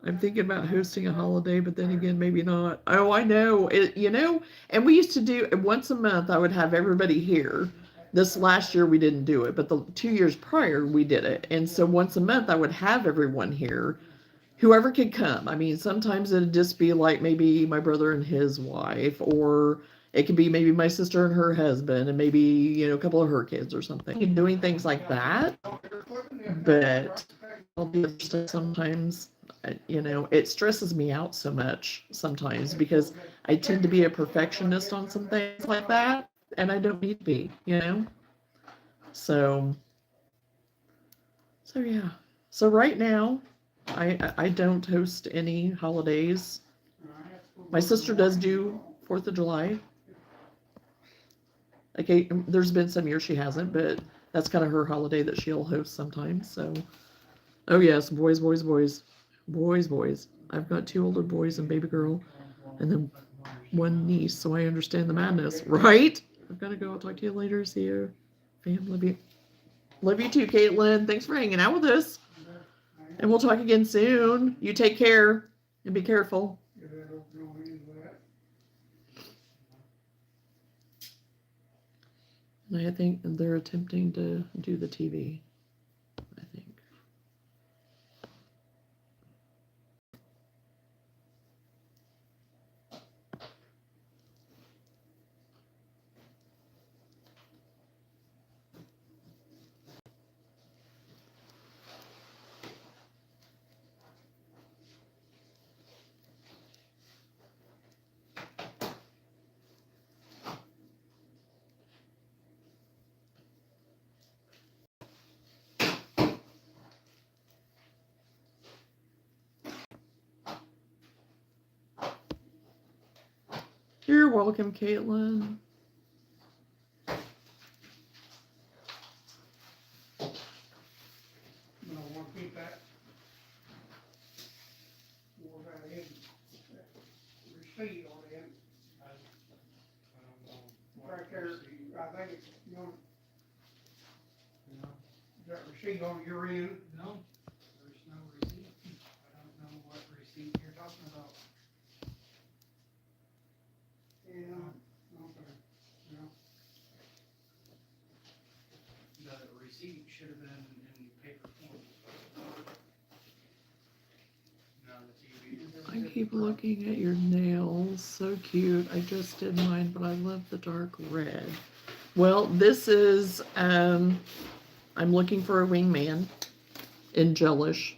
I'm thinking about hosting a holiday, but then again, maybe not. Oh, I know. And we used to do once a month, I would have everybody here. This last year we didn't do it, but the 2 years prior we did it. And so once a month I would have everyone here, whoever could come. I mean, sometimes it'd just be like maybe my brother and his wife, or it could be maybe my sister and her husband, and maybe, a couple of her kids or something. And doing things like that. But all the other stuff sometimes, it stresses me out so much sometimes because I tend to be a perfectionist on some things like that. And I don't need to be, So yeah. So right now, I don't host any holidays. My sister does do 4th of July. Okay, there's been some years she hasn't, but that's kind of her holiday that she'll host sometimes. So, oh yes, boys, boys, boys, boys, boys. I've got 2 older boys and baby girl, and then 1 niece. So I understand the madness, right? I've got to go. I'll talk to you later. See you, fam. Love you too, Caitlin. Thanks for hanging out with us, and we'll talk again soon. You take care and be careful. I think they're attempting to do the TV, I think. You're welcome, Caitlin. You don't want to keep that. Or that in, that receipt on it. Right there, I think it's, you know, is that receipt on your end? No, there's no receipt. I don't know what receipt you're talking about. Yeah, okay, yeah. The receipt should have been in paper form. No, the TV. I keep looking at your nails. So cute. I just did mine, but I love the dark red. Well, this is, I'm looking for a wingman in gelish,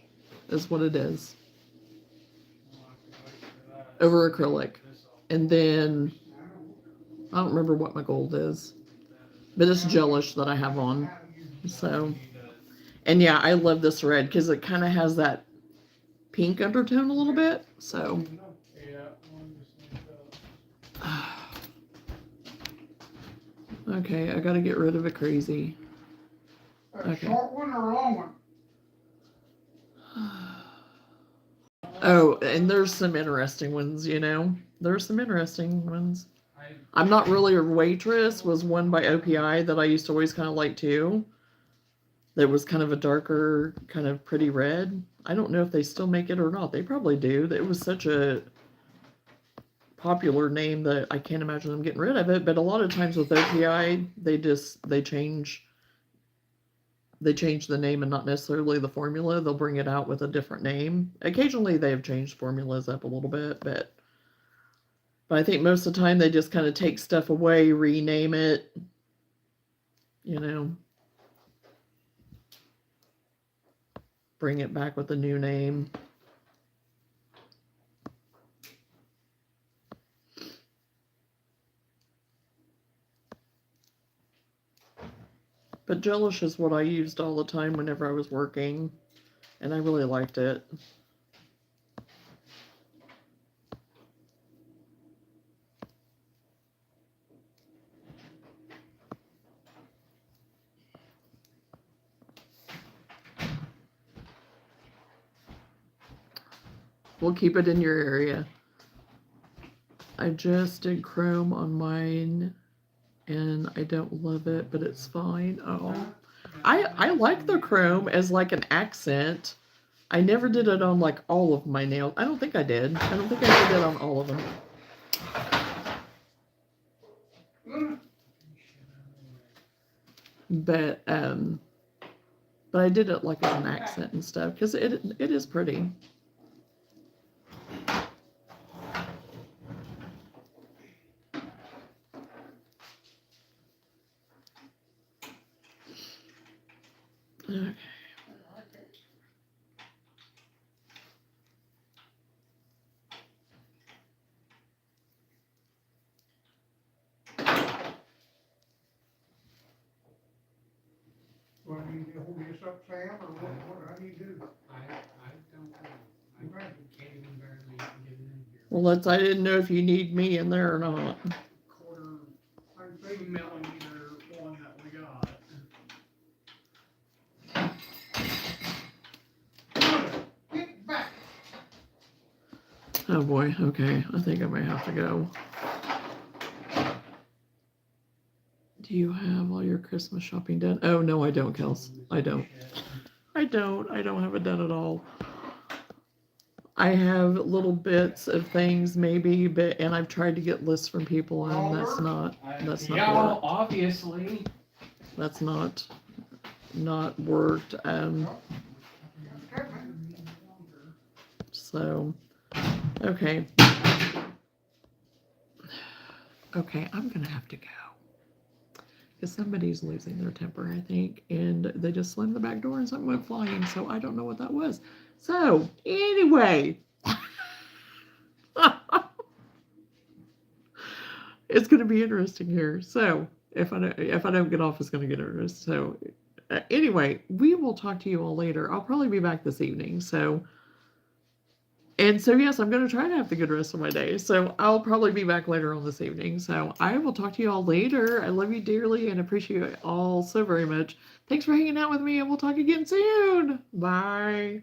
is what it is. Over acrylic. And then, I don't remember what my gold is, but it's gelish that I have on. So, and yeah, I love this red because it kind of has that pink undertone a little bit. So, okay, I got to get rid of a crazy. A Okay. short one or a long one? Oh, and there's some interesting ones, you know. There's some interesting ones. I'm Not Really a Waitress was one by OPI that I used to always kind of like too. That was kind of a darker, kind of pretty red. I don't know if they still make it or not. They probably do. It was such a popular name that I can't imagine them getting rid of it. But a lot of times with OPI, they change the name and not necessarily the formula. They'll bring it out with a different name. Occasionally they've changed formulas up a little bit, but I think most of the time they just kind of take stuff away, rename it, you know, bring it back with a new name. But gelish is what I used all the time whenever I was working, and I really liked it. We'll keep it in your area. I just did chrome on mine, and I don't love it, but it's fine. Oh, I like the chrome as like an accent. I never did it on like all of my nails. I don't think I did. I don't think I did it on all of them. But I did it like as an accent and stuff because it is pretty. Okay. Well, I need to hold this up, Sam, or what do I need to do? Well, I didn't know if you need me in there or not. quarter millimeter one that we got. Get back. Oh boy, okay. I think I may have to go. Do you have all your Christmas shopping done? Oh, no, I don't, Kels. I don't. I don't have it done at all. I have little bits of things maybe, but and I've tried to get lists from people and that's not Yeah, worked. obviously. That's not worked. So okay. Okay, I'm gonna have to go. Because somebody's losing their temper, I think, and they just slammed the back door and something went flying, so I don't know what that was. So, anyway, it's going to be interesting here. So, if I don't get off, it's going to get interesting. So, anyway, we will talk to you all later. I'll probably be back this evening. So, yes, I'm going to try to have the good rest of my day. So I'll probably be back later on this evening. So I will talk to you all later. I love you dearly and appreciate you all so very much. Thanks for hanging out with me, and we'll talk again soon. Bye.